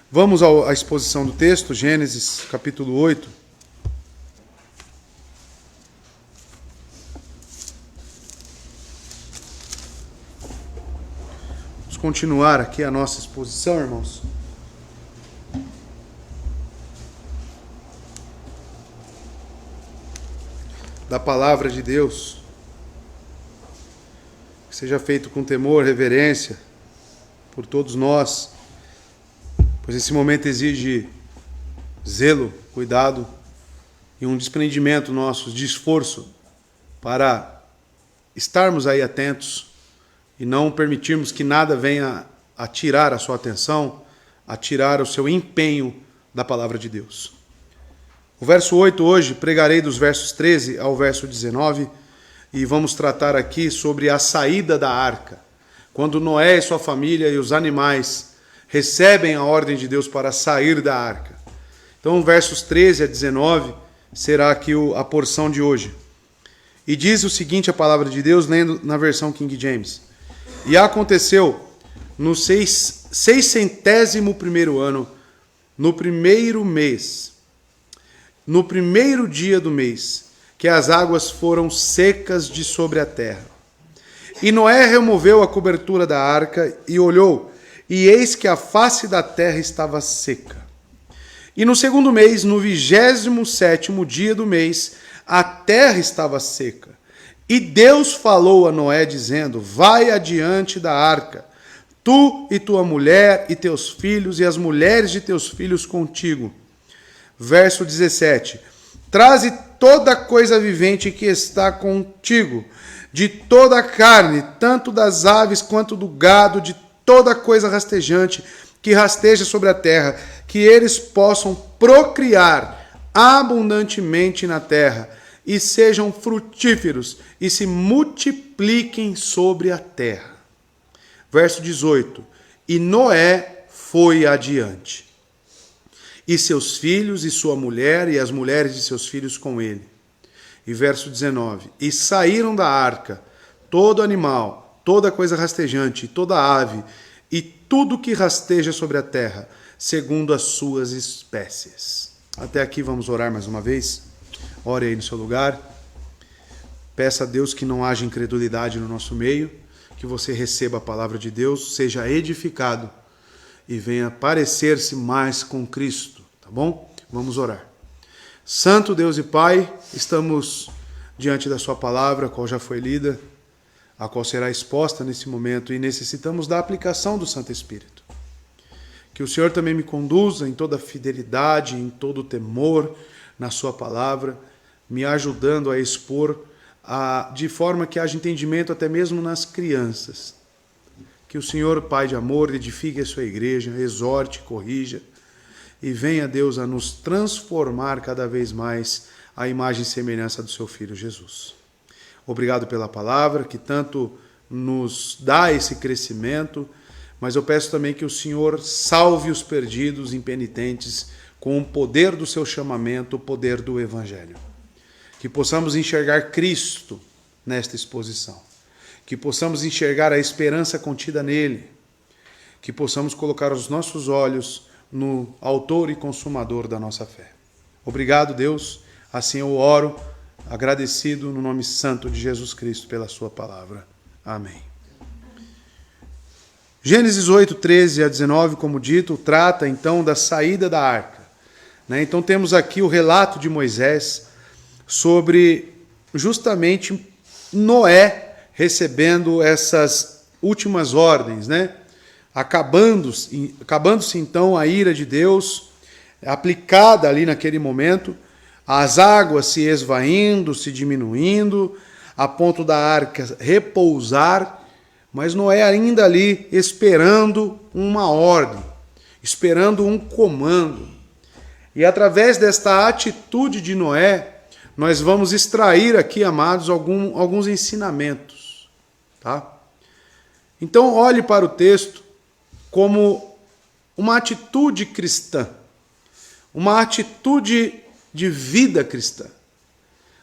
Vamos à exposição do texto, Gênesis capítulo 8. Vamos continuar aqui a nossa exposição, irmãos. Da palavra de Deus. Que seja feito com temor, reverência por todos nós, pois esse momento exige zelo, cuidado e um desprendimento nosso de esforço para estarmos aí atentos e não permitirmos que nada venha a tirar a sua atenção, a tirar o seu empenho da palavra de Deus. O verso 8 hoje, pregarei dos versos 13 ao verso 19 e vamos tratar aqui sobre a saída da arca. Quando Noé e sua família e os animais recebem a ordem de Deus para sair da arca. Então, versos 13 a 19 será aqui a porção de hoje. E diz o seguinte a palavra de Deus, lendo na versão King James. E aconteceu no 601º ano, no primeiro mês, no primeiro dia do mês, que as águas foram secas de sobre a terra. E Noé removeu a cobertura da arca e olhou, e eis que a face da terra estava seca. E no segundo mês, no 27º dia do mês, a terra estava seca. E Deus falou a Noé, dizendo, vai adiante da arca, tu e tua mulher e teus filhos e as mulheres de teus filhos contigo. Verso 17, traze toda coisa vivente que está contigo, de toda a carne, tanto das aves quanto do gado, de toda coisa rastejante que rasteja sobre a terra, que eles possam procriar abundantemente na terra, e sejam frutíferos, e se multipliquem sobre a terra. Verso 18, e Noé foi adiante, e seus filhos, e sua mulher, e as mulheres de seus filhos com ele. E verso 19, e saíram da arca todo animal, toda coisa rastejante, toda ave, e tudo que rasteja sobre a terra, segundo as suas espécies. Até aqui vamos orar mais uma vez. Ore aí no seu lugar. Peça a Deus que não haja incredulidade no nosso meio, que você receba a palavra de Deus, seja edificado e venha parecer-se mais com Cristo, tá bom? Vamos orar. Santo Deus e Pai, estamos diante da sua palavra, a qual já foi lida, a qual será exposta nesse momento, e necessitamos da aplicação do Santo Espírito. Que o Senhor também me conduza em toda fidelidade, em todo temor na sua palavra, me ajudando a expor de forma que haja entendimento até mesmo nas crianças. Que o Senhor, Pai de amor, edifique a sua igreja, exorte, corrija, e venha, Deus, a nos transformar cada vez mais à imagem e semelhança do seu Filho Jesus. Obrigado pela palavra, que tanto nos dá esse crescimento, mas eu peço também que o Senhor salve os perdidos, impenitentes, com o poder do seu chamamento, o poder do Evangelho. Que possamos enxergar Cristo nesta exposição. Que possamos enxergar a esperança contida nele. Que possamos colocar os nossos olhos no autor e consumador da nossa fé. Obrigado, Deus. Assim eu oro, agradecido no nome santo de Jesus Cristo pela sua palavra. Amém. Gênesis 8, 13 a 19, como dito, trata então da saída da arca. Então temos aqui o relato de Moisés sobre justamente Noé recebendo essas últimas ordens, acabando-se então a ira de Deus, aplicada ali naquele momento, as águas se esvaindo, se diminuindo, a ponto da arca repousar, mas Noé ainda ali esperando uma ordem, esperando um comando. E através desta atitude de Noé, nós vamos extrair aqui, amados, alguns ensinamentos. Tá? Então, olhe para o texto como uma atitude cristã, uma atitude de vida cristã.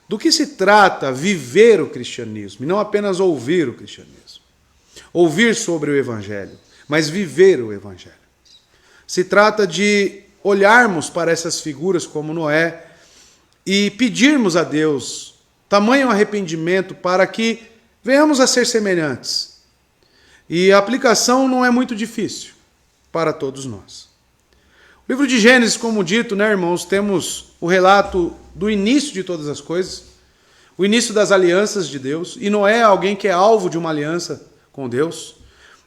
Do que se trata viver o cristianismo, e não apenas ouvir o cristianismo. Ouvir sobre o Evangelho, mas viver o Evangelho. Se trata de olharmos para essas figuras como Noé e pedirmos a Deus tamanho arrependimento para que venhamos a ser semelhantes. E a aplicação não é muito difícil para todos nós. O livro de Gênesis, como dito, né, irmãos, temos o relato do início de todas as coisas, o início das alianças de Deus, e Noé é alguém que é alvo de uma aliança com Deus.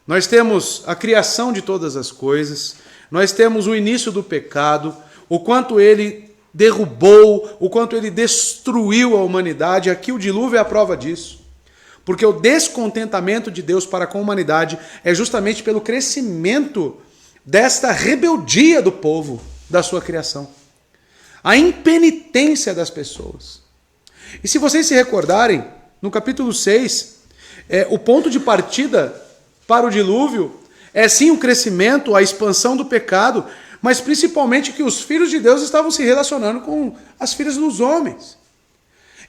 Nós temos a criação de todas as coisas, nós temos o início do pecado, o quanto ele derrubou, o quanto ele destruiu a humanidade. Aqui o dilúvio é a prova disso. Porque o descontentamento de Deus para com a humanidade é justamente pelo crescimento desta rebeldia do povo, da sua criação. A impenitência das pessoas. E se vocês se recordarem, no capítulo 6, o ponto de partida para o dilúvio é sim o crescimento, a expansão do pecado, mas principalmente que os filhos de Deus estavam se relacionando com as filhas dos homens.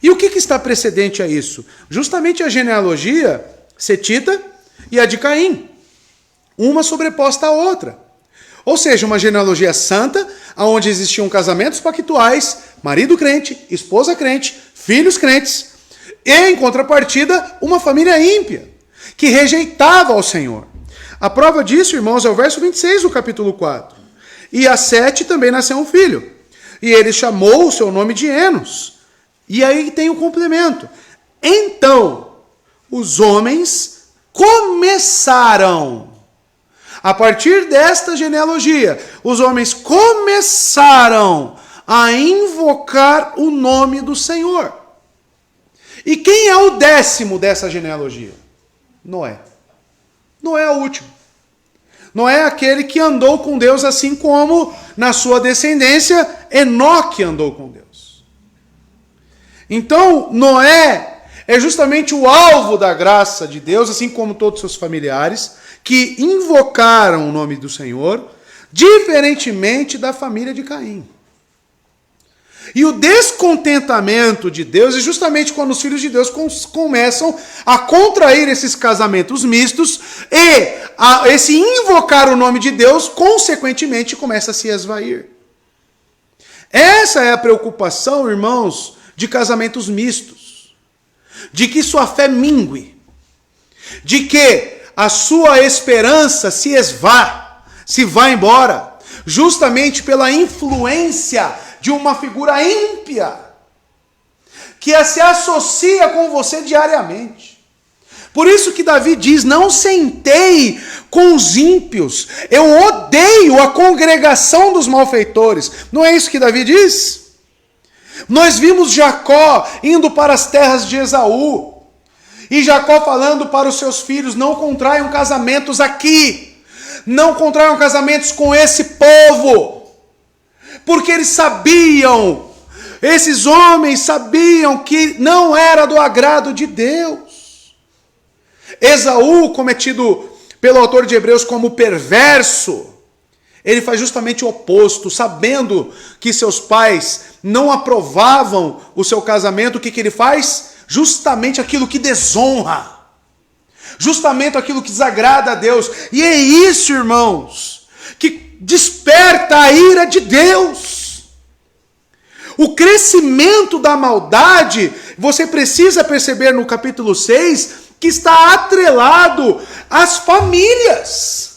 E o que está precedente a isso? Justamente a genealogia setita e a de Caim, uma sobreposta à outra. Ou seja, uma genealogia santa, onde existiam casamentos pactuais, marido crente, esposa crente, filhos crentes, e, em contrapartida, uma família ímpia, que rejeitava ao Senhor. A prova disso, irmãos, é o verso 26 do capítulo 4. E a Sete também nasceu um filho, e ele chamou o seu nome de Enos. E aí tem o complemento. Então, os homens começaram. A partir desta genealogia, os homens começaram a invocar o nome do Senhor. E quem é o 10º dessa genealogia? Noé. Noé é o último. Noé é aquele que andou com Deus, assim como na sua descendência Enoque andou com Deus. Então, Noé é justamente o alvo da graça de Deus, assim como todos seus familiares, que invocaram o nome do Senhor, diferentemente da família de Caim. E o descontentamento de Deus é justamente quando os filhos de Deus começam a contrair esses casamentos mistos e esse invocar o nome de Deus, consequentemente, começa a se esvair. Essa é a preocupação, irmãos, de casamentos mistos. De que sua fé mingue. De que a sua esperança se esvá, se vá embora, justamente pela influência de uma figura ímpia, que se associa com você diariamente. Por isso que Davi diz, não sentei com os ímpios, eu odeio a congregação dos malfeitores. Não é isso que Davi diz? Nós vimos Jacó indo para as terras de Esaú, e Jacó falando para os seus filhos, não contraiam casamentos aqui, não contraiam casamentos com esse povo, porque eles sabiam, esses homens sabiam que não era do agrado de Deus. Esaú, cometido pelo autor de Hebreus como perverso, ele faz justamente o oposto, sabendo que seus pais não aprovavam o seu casamento, o que ele faz? Justamente aquilo que desonra, justamente aquilo que desagrada a Deus. E é isso, irmãos, que desperta a ira de Deus. O crescimento da maldade, você precisa perceber no capítulo 6, que está atrelado às famílias.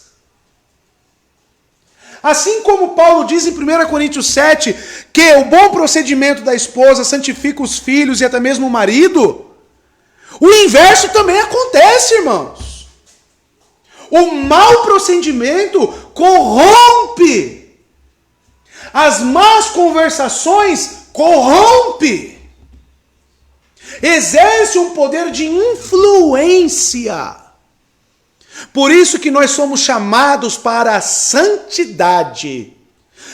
Assim como Paulo diz em 1 Coríntios 7, que o bom procedimento da esposa santifica os filhos e até mesmo o marido, o inverso também acontece, irmãos. O mau procedimento corrompe. As más conversações corrompe. Exerce um poder de influência. Por isso que nós somos chamados para a santidade,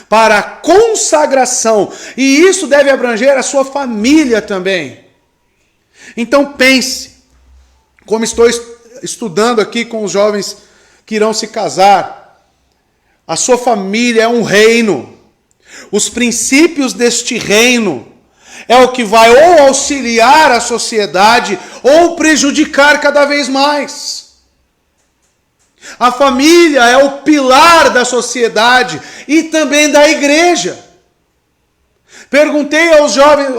para a consagração. E isso deve abranger a sua família também. Então pense, como estou estudando aqui com os jovens que irão se casar, a sua família é um reino. Os princípios deste reino é o que vai ou auxiliar a sociedade ou prejudicar cada vez mais. A família é o pilar da sociedade e também da igreja. Perguntei ao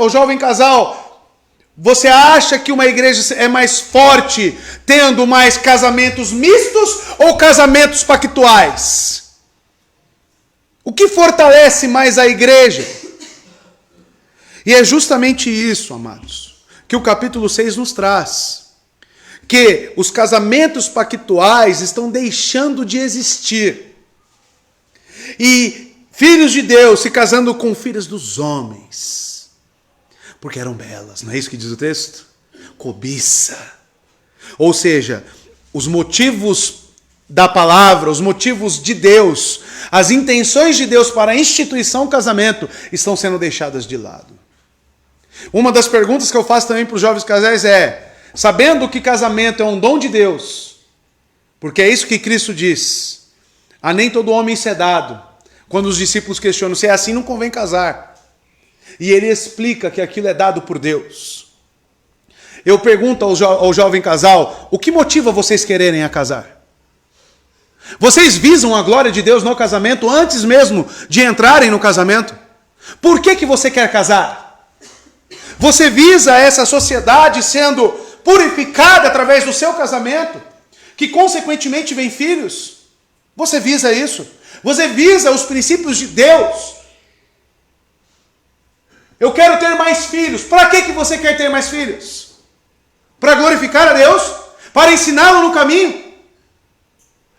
jovem casal: você acha que uma igreja é mais forte tendo mais casamentos mistos ou casamentos pactuais? O que fortalece mais a igreja? E é justamente isso, amados, que o capítulo 6 nos traz. Que os casamentos pactuais estão deixando de existir. E filhos de Deus se casando com filhas dos homens. Porque eram belas, não é isso que diz o texto? Cobiça. Ou seja, os motivos da palavra, os motivos de Deus, as intenções de Deus para a instituição do casamento estão sendo deixadas de lado. Uma das perguntas que eu faço também para os jovens casais é: sabendo que casamento é um dom de Deus, porque é isso que Cristo diz, a nem todo homem se é dado. Quando os discípulos questionam se é assim, não convém casar. E ele explica que aquilo é dado por Deus. Eu pergunto ao jovem casal: o que motiva vocês quererem a casar? Vocês visam a glória de Deus no casamento antes mesmo de entrarem no casamento? Por que você quer casar? Você visa essa sociedade sendo purificada através do seu casamento, que consequentemente vem filhos? Você visa isso? Você visa os princípios de Deus? Eu quero ter mais filhos. Para que você quer ter mais filhos? Para glorificar a Deus? Para ensiná-lo no caminho?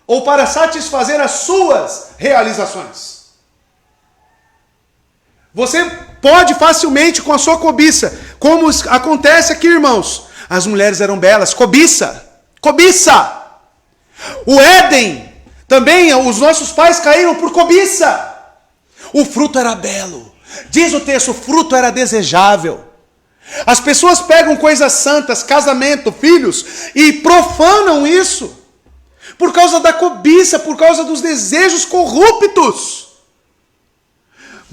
Ou para satisfazer as suas realizações? Você pode facilmente, com a sua cobiça, como acontece aqui, irmãos. As mulheres eram belas. Cobiça. Cobiça. O Éden, também os nossos pais caíram por cobiça. O fruto era belo. Diz o texto, o fruto era desejável. As pessoas pegam coisas santas, casamento, filhos, e profanam isso. Por causa da cobiça, por causa dos desejos corruptos.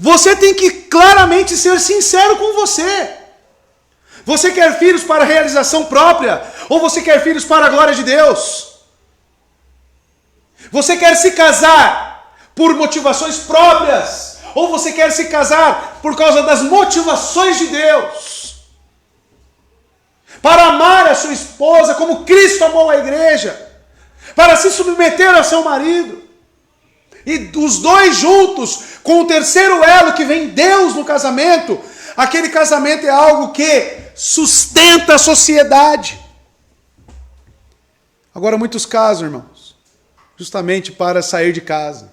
Você tem que claramente ser sincero com você. Você quer filhos para realização própria? Ou você quer filhos para a glória de Deus? Você quer se casar por motivações próprias? Ou você quer se casar por causa das motivações de Deus? Para amar a sua esposa como Cristo amou a igreja? Para se submeter ao seu marido? E os dois juntos, com o terceiro elo que vem Deus no casamento, aquele casamento é algo que sustenta a sociedade. Agora, muitos casos, irmãos, justamente para sair de casa,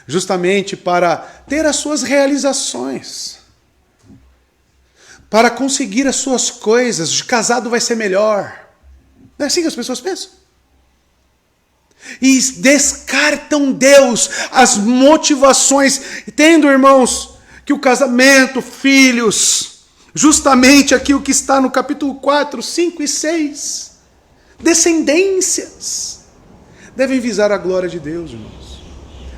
justamente para ter as suas realizações, para conseguir as suas coisas, de casado vai ser melhor. Não é assim que as pessoas pensam? E descartam Deus, as motivações, tendo, irmãos, que o casamento, filhos, justamente aquilo que está no capítulo 4, 5 e 6, descendências, devem visar a glória de Deus, irmãos,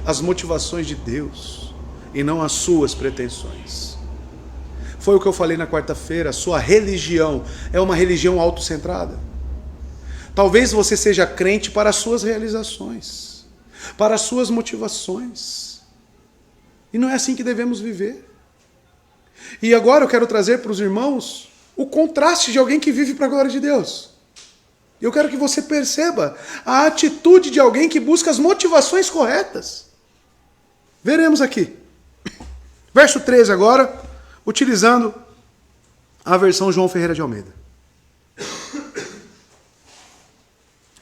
as motivações de Deus, e não as suas pretensões. Foi o que eu falei na quarta-feira, a sua religião é uma religião autocentrada. Talvez você seja crente para as suas realizações, para as suas motivações. E não é assim que devemos viver. E agora eu quero trazer para os irmãos o contraste de alguém que vive para a glória de Deus. Eu quero que você perceba a atitude de alguém que busca as motivações corretas. Veremos aqui. Verso 13 agora, utilizando a versão João Ferreira de Almeida.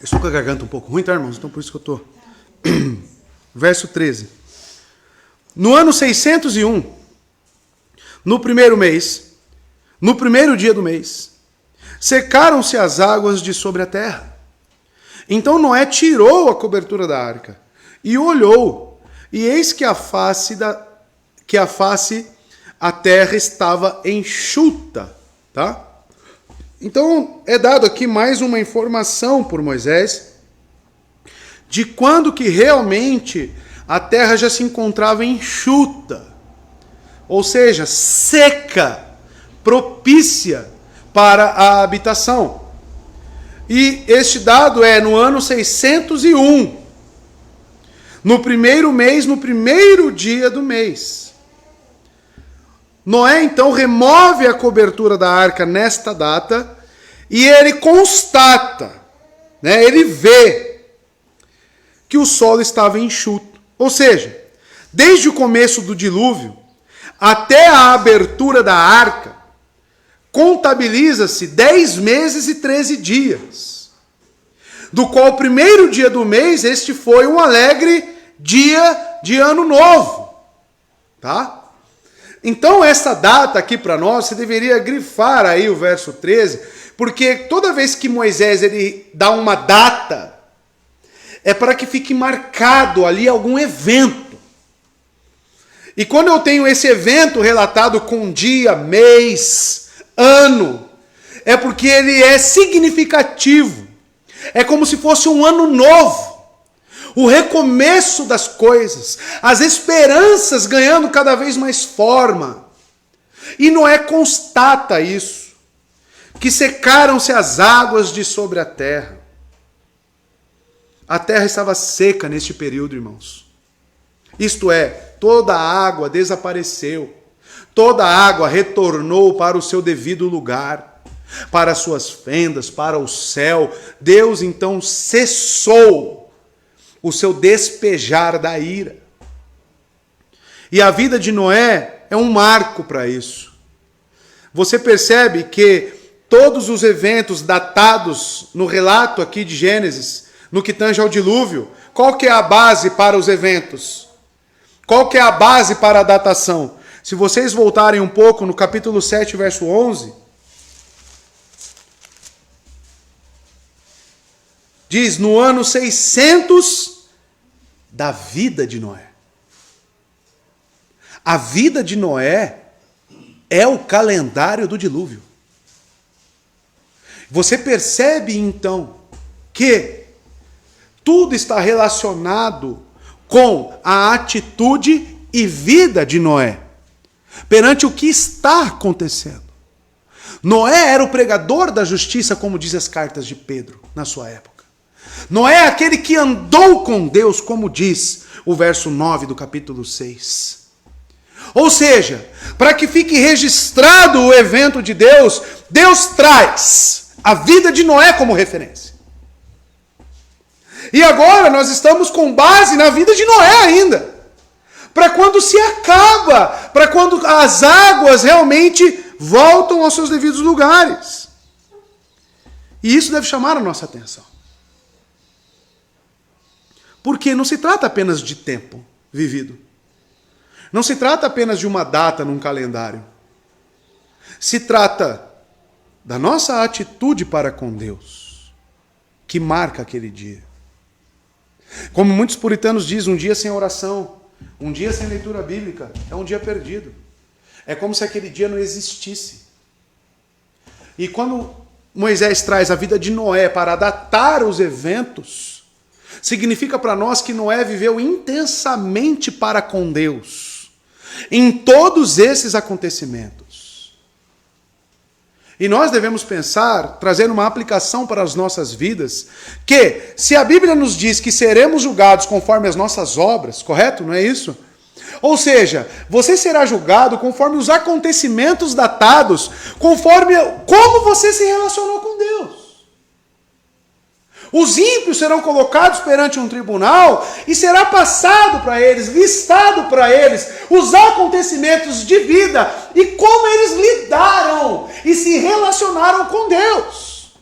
Eu estou com a garganta um pouco ruim, tá, irmãos? Então por isso que eu estou. Verso 13. No ano 601, no primeiro mês, no primeiro dia do mês, secaram-se as águas de sobre a terra. Então Noé tirou a cobertura da arca e olhou, e eis que a terra estava enxuta, tá? Então, é dado aqui mais uma informação por Moisés de quando que realmente a terra já se encontrava enxuta, ou seja, seca, propícia para a habitação. E este dado é no ano 601. No primeiro mês, no primeiro dia do mês. Noé então remove a cobertura da arca nesta data e ele constata, ele vê que o solo estava enxuto. Ou seja, desde o começo do dilúvio até a abertura da arca, contabiliza-se 10 meses e 13 dias. Do qual o primeiro dia do mês, este foi um alegre dia de ano novo. Tá? Então, essa data aqui para nós, você deveria grifar aí o verso 13, porque toda vez que Moisés ele dá uma data, é para que fique marcado ali algum evento. E quando eu tenho esse evento relatado com dia, mês, ano, é porque ele é significativo. É como se fosse um ano novo. O recomeço das coisas, as esperanças ganhando cada vez mais forma. E Noé constata isso, que secaram-se as águas de sobre a terra. A terra estava seca neste período, irmãos. Isto é, toda a água desapareceu, toda a água retornou para o seu devido lugar, para as suas fendas, para o céu. Deus então cessou o seu despejar da ira. E a vida de Noé é um marco para isso. Você percebe que todos os eventos datados no relato aqui de Gênesis, no que tange ao dilúvio, qual que é a base para os eventos? Qual que é a base para a datação? Se vocês voltarem um pouco no capítulo 7, verso 11, diz, no ano 600 da vida de Noé. A vida de Noé é o calendário do dilúvio. Você percebe então que tudo está relacionado com a atitude e vida de Noé perante o que está acontecendo. Noé era o pregador da justiça, como diz as cartas de Pedro na sua época. Noé é aquele que andou com Deus, como diz o verso 9 do capítulo 6. Ou seja, para que fique registrado o evento de Deus, Deus traz a vida de Noé como referência. E agora nós estamos com base na vida de Noé ainda. Para quando se acaba, para quando as águas realmente voltam aos seus devidos lugares. E isso deve chamar a nossa atenção. Porque não se trata apenas de tempo vivido. Não se trata apenas de uma data num calendário. Se trata da nossa atitude para com Deus, que marca aquele dia. Como muitos puritanos dizem, um dia sem oração, um dia sem leitura bíblica, é um dia perdido. É como se aquele dia não existisse. E quando Moisés traz a vida de Noé para datar os eventos, significa para nós que Noé viveu intensamente para com Deus, em todos esses acontecimentos. E nós devemos pensar, trazendo uma aplicação para as nossas vidas, que se a Bíblia nos diz que seremos julgados conforme as nossas obras, correto? Não é isso? Ou seja, você será julgado conforme os acontecimentos datados, conforme como você se relacionou com Deus. Os ímpios serão colocados perante um tribunal e será passado para eles, listado para eles, os acontecimentos de vida e como eles lidaram e se relacionaram com Deus.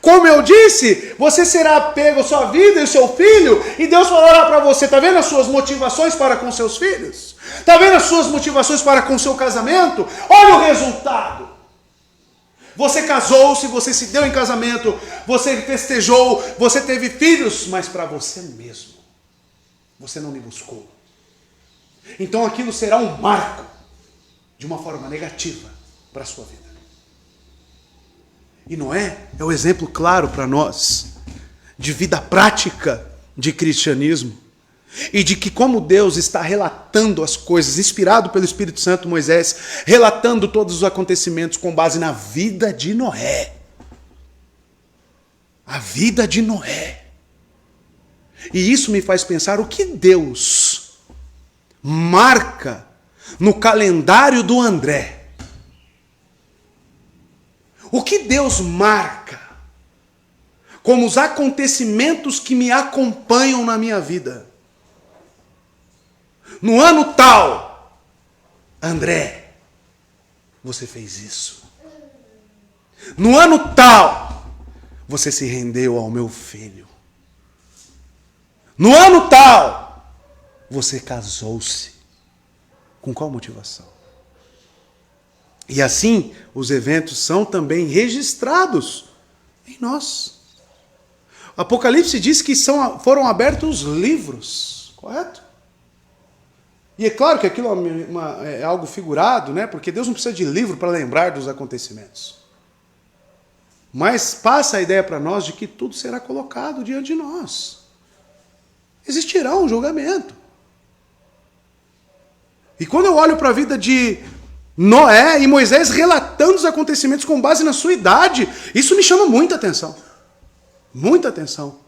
Como eu disse, você será pego a sua vida e o seu filho e Deus falará para você, está vendo as suas motivações para com seus filhos? Está vendo as suas motivações para com o seu casamento? Olha o resultado. Você casou-se, você se deu em casamento, você festejou, você teve filhos, mas para você mesmo. Você não me buscou. Então aquilo será um marco, de uma forma negativa, para a sua vida. E Noé é o exemplo claro para nós, de vida prática de cristianismo. E de que como Deus está relatando as coisas, inspirado pelo Espírito Santo, Moisés, relatando todos os acontecimentos com base na vida de Noé. a vida de Noé. E isso me faz pensar o que Deus marca no calendário do André. O que Deus marca como os acontecimentos que me acompanham na minha vida. No ano tal, André, você fez isso. No ano tal, você se rendeu ao meu filho. No ano tal, você casou-se. Com qual motivação? E assim, os eventos são também registrados em nós. Apocalipse diz que foram abertos livros, correto? E é claro que aquilo é algo figurado, né? Porque Deus não precisa de livro para lembrar dos acontecimentos. Mas passa a ideia para nós de que tudo será colocado diante de nós. Existirá um julgamento. E quando eu olho para a vida de Noé e Moisés relatando os acontecimentos com base na sua idade, isso me chama muita atenção. Muita atenção.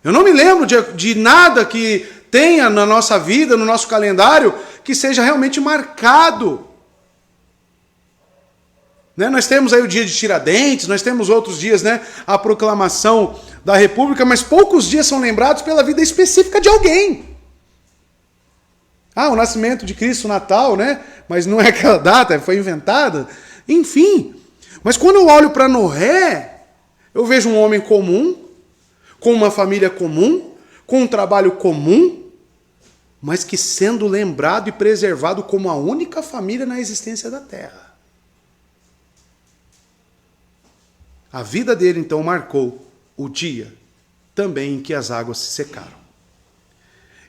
Eu não me lembro de nada que tenha na nossa vida, no nosso calendário, que seja realmente marcado. Né? Nós temos aí o dia de Tiradentes, nós temos outros dias, né? A proclamação da República, mas poucos dias são lembrados pela vida específica de alguém. O nascimento de Cristo, o Natal, né? Mas não é aquela data, foi inventada. Enfim. Mas quando eu olho para Noé, eu vejo um homem comum, com uma família comum, com um trabalho comum, mas que sendo lembrado e preservado como a única família na existência da Terra. A vida dele, então, marcou o dia também em que as águas se secaram.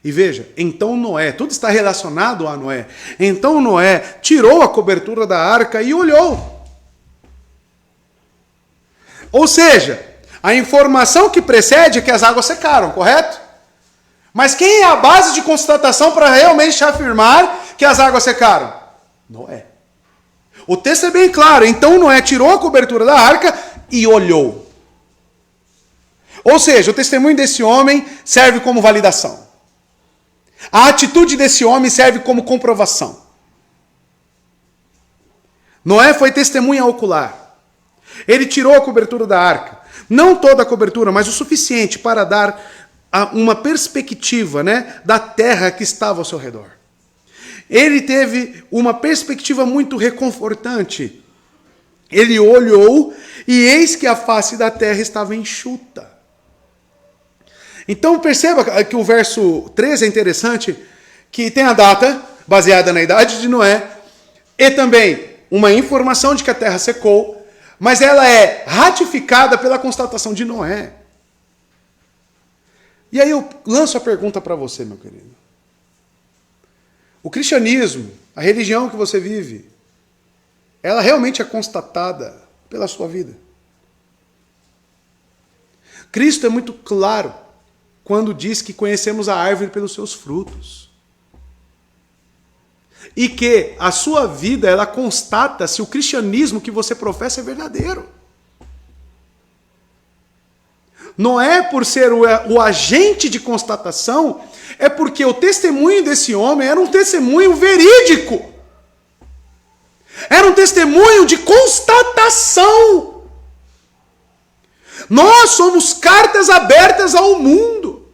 E veja, então Noé, tudo está relacionado a Noé. Então Noé tirou a cobertura da arca e olhou. Ou seja, a informação que precede é que as águas secaram, correto? Mas quem é a base de constatação para realmente afirmar que as águas secaram? Noé. O texto é bem claro. Então Noé tirou a cobertura da arca e olhou. Ou seja, o testemunho desse homem serve como validação. A atitude desse homem serve como comprovação. Noé foi testemunha ocular. Ele tirou a cobertura da arca. Não toda a cobertura, mas o suficiente para dar uma perspectiva, né, da terra que estava ao seu redor. Ele teve uma perspectiva muito reconfortante. Ele olhou e eis que a face da terra estava enxuta. Então perceba que o verso 13 é interessante, que tem a data baseada na idade de Noé e também uma informação de que a terra secou, mas ela é ratificada pela constatação de Noé. E aí eu lanço a pergunta para você, meu querido. O cristianismo, a religião que você vive, ela realmente é constatada pela sua vida? Cristo é muito claro quando diz que conhecemos a árvore pelos seus frutos. E que a sua vida, ela constata se o cristianismo que você professa é verdadeiro. Noé, por ser o agente de constatação, é porque o testemunho desse homem era um testemunho verídico. Era um testemunho de constatação. Nós somos cartas abertas ao mundo.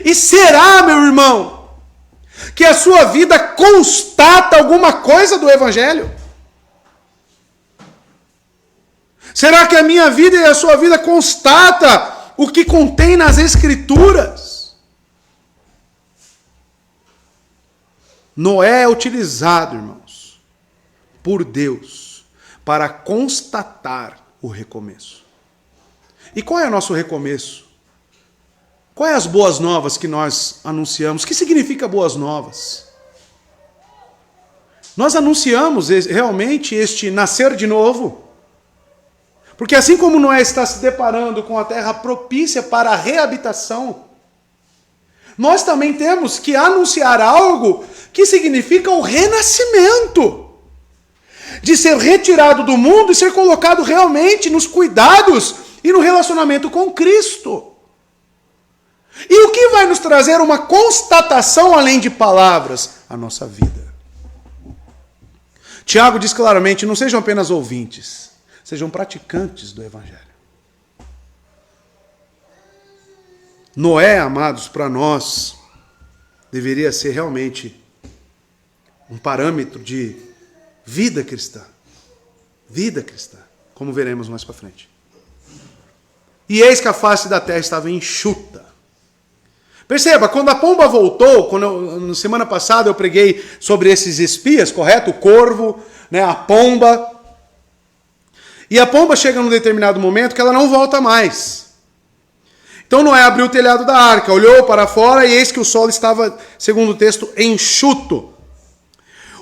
E será, meu irmão, que a sua vida constata alguma coisa do Evangelho? Será que a minha vida e a sua vida constata o que contém nas Escrituras? Noé é utilizado, irmãos, por Deus para constatar o recomeço. E qual é o nosso recomeço? Quais as boas novas que nós anunciamos? O que significa boas novas? Nós anunciamos realmente este nascer de novo. Porque assim como Noé está se deparando com a terra propícia para a reabitação, nós também temos que anunciar algo que significa o renascimento. De ser retirado do mundo e ser colocado realmente nos cuidados e no relacionamento com Cristo. E o que vai nos trazer uma constatação além de palavras? A nossa vida. Tiago diz claramente, não sejam apenas ouvintes, sejam praticantes do Evangelho. Noé, amados, para nós, deveria ser realmente um parâmetro de vida cristã. Vida cristã, como veremos mais para frente. E eis que a face da terra estava enxuta. Perceba, quando a pomba voltou, na semana passada eu preguei sobre esses espias, correto? O corvo, né, a pomba. E a pomba chega num determinado momento que ela não volta mais. Então Noé abriu o telhado da arca, olhou para fora e eis que o solo estava, segundo o texto, enxuto.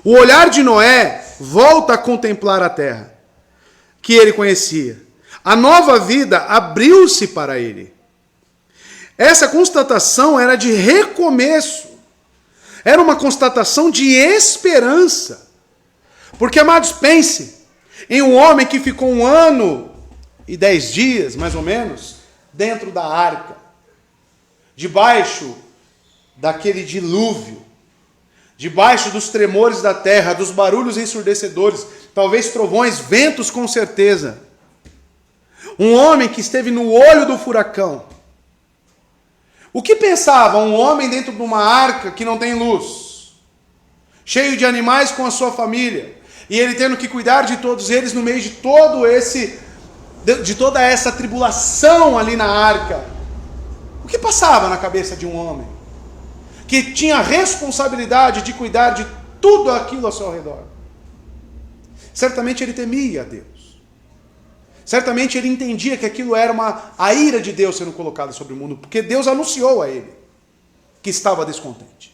O olhar de Noé volta a contemplar a terra que ele conhecia. A nova vida abriu-se para ele. Essa constatação era de recomeço. Era uma constatação de esperança. Porque, amados, pense em um homem que ficou 1 ano e 10 dias, mais ou menos, dentro da arca, debaixo daquele dilúvio, debaixo dos tremores da terra, dos barulhos ensurdecedores, talvez trovões, ventos com certeza. Um homem que esteve no olho do furacão. O que pensava um homem dentro de uma arca que não tem luz, cheio de animais com a sua família, e ele tendo que cuidar de todos eles no meio de toda essa tribulação ali na arca? O que passava na cabeça de um homem que tinha a responsabilidade de cuidar de tudo aquilo ao seu redor? Certamente ele temia a Deus. Certamente ele entendia que aquilo era a ira de Deus sendo colocada sobre o mundo, porque Deus anunciou a ele que estava descontente.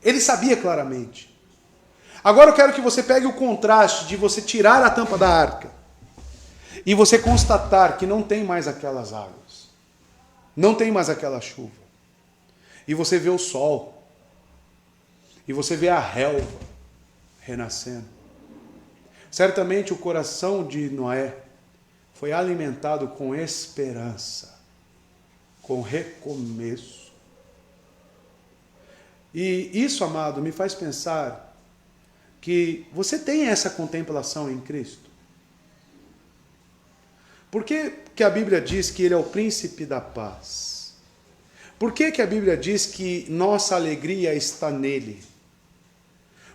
Ele sabia claramente. Agora eu quero que você pegue o contraste de você tirar a tampa da arca e você constatar que não tem mais aquelas águas, não tem mais aquela chuva. E você vê o sol, e você vê a relva renascendo. Certamente o coração de Noé foi alimentado com esperança, com recomeço. E isso, amado, me faz pensar que você tem essa contemplação em Cristo. Por que a Bíblia diz que Ele é o príncipe da paz? Por que a Bíblia diz que nossa alegria está nele?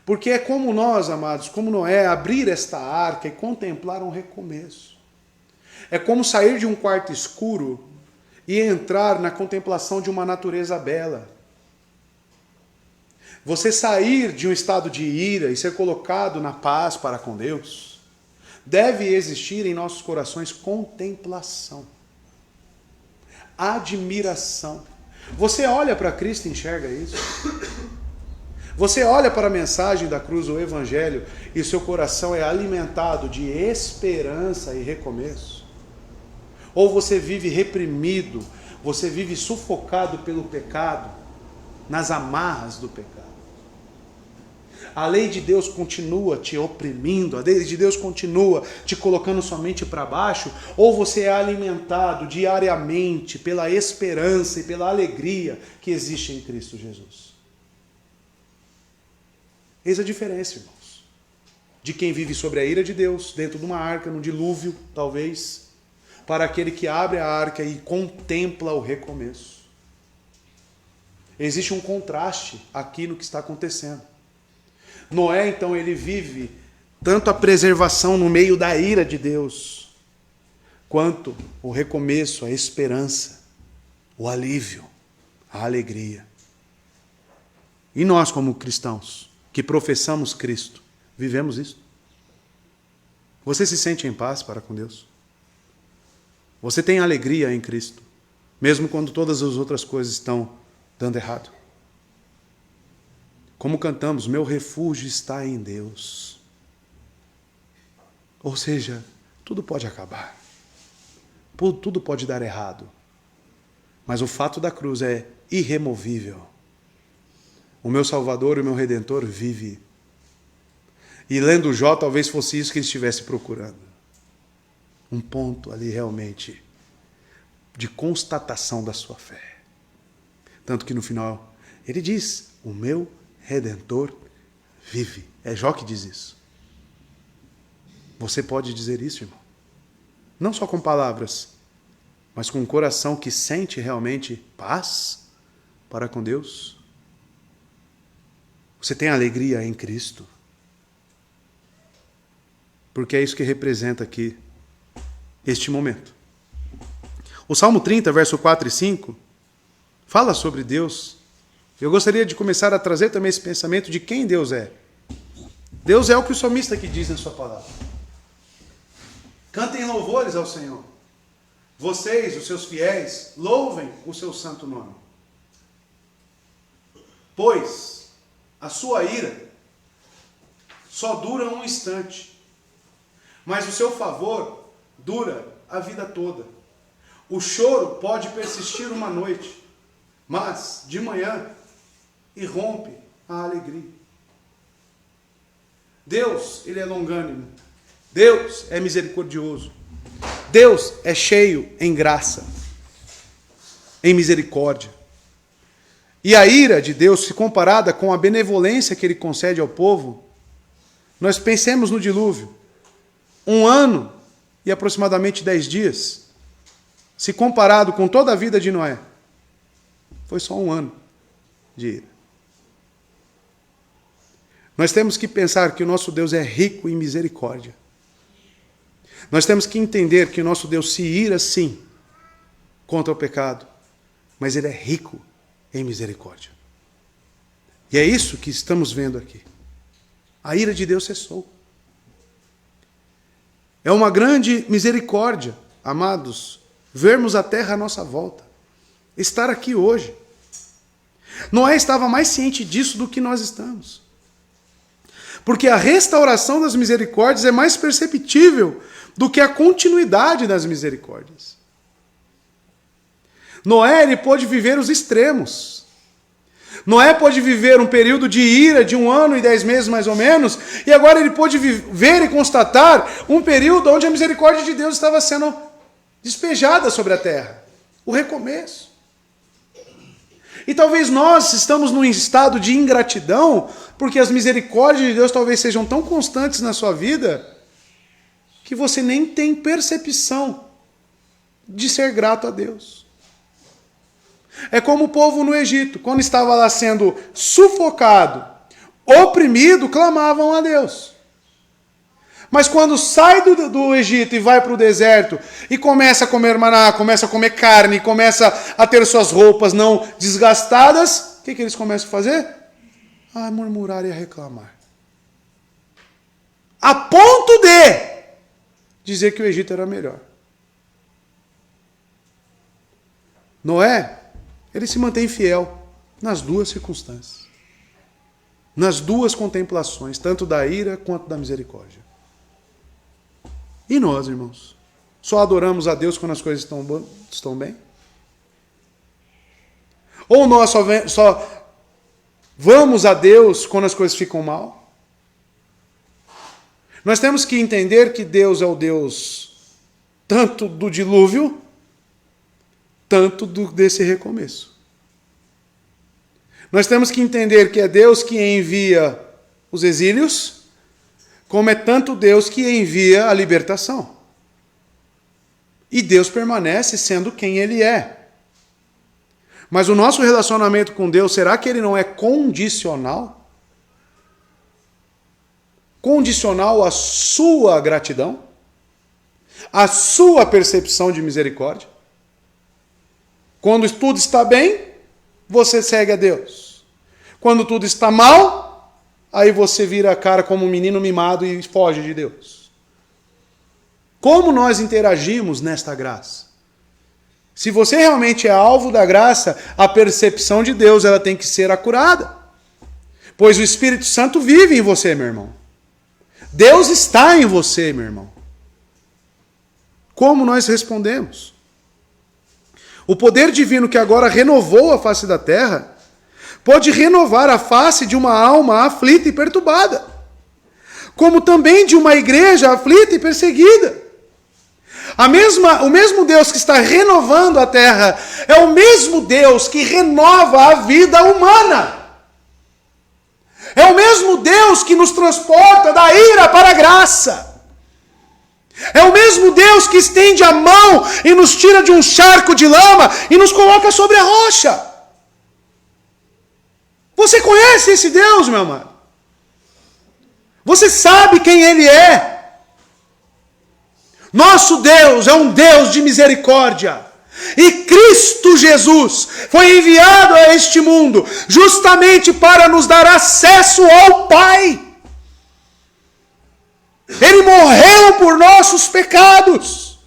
Porque é como nós, amados, como Noé, abrir esta arca e contemplar um recomeço. É como sair de um quarto escuro e entrar na contemplação de uma natureza bela. Você sair de um estado de ira e ser colocado na paz para com Deus, deve existir em nossos corações contemplação, admiração. Você olha para Cristo e enxerga isso? Você olha para a mensagem da cruz, o Evangelho, e seu coração é alimentado de esperança e recomeço? Ou você vive reprimido, você vive sufocado pelo pecado, nas amarras do pecado? A lei de Deus continua te oprimindo, a lei de Deus continua te colocando somente para baixo, ou você é alimentado diariamente pela esperança e pela alegria que existe em Cristo Jesus? Eis a diferença, irmãos, de quem vive sobre a ira de Deus, dentro de uma arca, num dilúvio, talvez, para aquele que abre a arca e contempla o recomeço. Existe um contraste aqui no que está acontecendo. Noé, então, ele vive tanto a preservação no meio da ira de Deus, quanto o recomeço, a esperança, o alívio, a alegria. E nós, como cristãos, que professamos Cristo, vivemos isso? Você se sente em paz para com Deus? Você tem alegria em Cristo, mesmo quando todas as outras coisas estão dando errado? Como cantamos, meu refúgio está em Deus. Ou seja, tudo pode acabar. Tudo pode dar errado. Mas o fato da cruz é irremovível. O meu Salvador e o meu Redentor vive. E lendo Jó, talvez fosse isso que ele estivesse procurando. Um ponto ali realmente de constatação da sua fé. Tanto que no final ele diz: o meu Redentor vive. É Jó que diz isso. Você pode dizer isso, irmão? Não só com palavras, mas com um coração que sente realmente paz para com Deus. Você tem alegria em Cristo. Porque é isso que representa aqui este momento. O Salmo 30, verso 4 e 5, fala sobre Deus. Eu gostaria de começar a trazer também esse pensamento de quem Deus é. Deus é o que o salmista aqui diz na sua palavra. Cantem louvores ao Senhor. Vocês, os seus fiéis, louvem o seu santo nome. Pois a sua ira só dura um instante, mas o seu favor dura a vida toda. O choro pode persistir uma noite, mas de manhã irrompe a alegria. Deus, Ele é longânimo. Deus é misericordioso. Deus é cheio em graça, em misericórdia. E a ira de Deus, se comparada com a benevolência que Ele concede ao povo, nós pensemos no dilúvio. 1 ano e aproximadamente 10 dias, se comparado com toda a vida de Noé, foi só 1 ano de ira. Nós temos que pensar que o nosso Deus é rico em misericórdia. Nós temos que entender que o nosso Deus se ira, sim, contra o pecado, mas Ele é rico em misericórdia. E é isso que estamos vendo aqui. A ira de Deus cessou. É uma grande misericórdia, amados, vermos a terra à nossa volta, estar aqui hoje. Noé estava mais ciente disso do que nós estamos. Porque a restauração das misericórdias é mais perceptível do que a continuidade das misericórdias. Noé, ele pôde viver os extremos. Noé pôde viver um período de ira de 1 ano e 10 meses mais ou menos, e agora ele pôde ver e constatar um período onde a misericórdia de Deus estava sendo despejada sobre a terra. O recomeço. E talvez nós estamos num estado de ingratidão, porque as misericórdias de Deus talvez sejam tão constantes na sua vida, que você nem tem percepção de ser grato a Deus. É como o povo no Egito, quando estava lá sendo sufocado, oprimido, clamavam a Deus. Mas quando sai do Egito e vai para o deserto e começa a comer maná, começa a comer carne, começa a ter suas roupas não desgastadas, o que eles começam a fazer? A murmurar e a reclamar. A ponto de dizer que o Egito era melhor. Noé, ele se mantém fiel nas duas circunstâncias. Nas duas contemplações, tanto da ira quanto da misericórdia. E nós, irmãos? Só adoramos a Deus quando as coisas estão bem? Ou nós só vamos a Deus quando as coisas ficam mal? Nós temos que entender que Deus é o Deus tanto do dilúvio, tanto desse recomeço. Nós temos que entender que é Deus que envia os exílios, como é tanto Deus que envia a libertação. E Deus permanece sendo quem Ele é. Mas o nosso relacionamento com Deus, será que ele não é condicional? Condicional à sua gratidão? À sua percepção de misericórdia? Quando tudo está bem, você segue a Deus. Quando tudo está mal, aí você vira a cara como um menino mimado e foge de Deus. Como nós interagimos nesta graça? Se você realmente é alvo da graça, a percepção de Deus ela tem que ser acurada. Pois o Espírito Santo vive em você, meu irmão. Deus está em você, meu irmão. Como nós respondemos? O poder divino que agora renovou a face da terra, pode renovar a face de uma alma aflita e perturbada, como também de uma igreja aflita e perseguida. O mesmo Deus que está renovando a terra é o mesmo Deus que renova a vida humana. É o mesmo Deus que nos transporta da ira para a graça. É o mesmo Deus que estende a mão e nos tira de um charco de lama e nos coloca sobre a rocha. Você conhece esse Deus, meu amado? Você sabe quem Ele é? Nosso Deus é um Deus de misericórdia. E Cristo Jesus foi enviado a este mundo justamente para nos dar acesso ao Pai. Ele morreu por nossos pecados,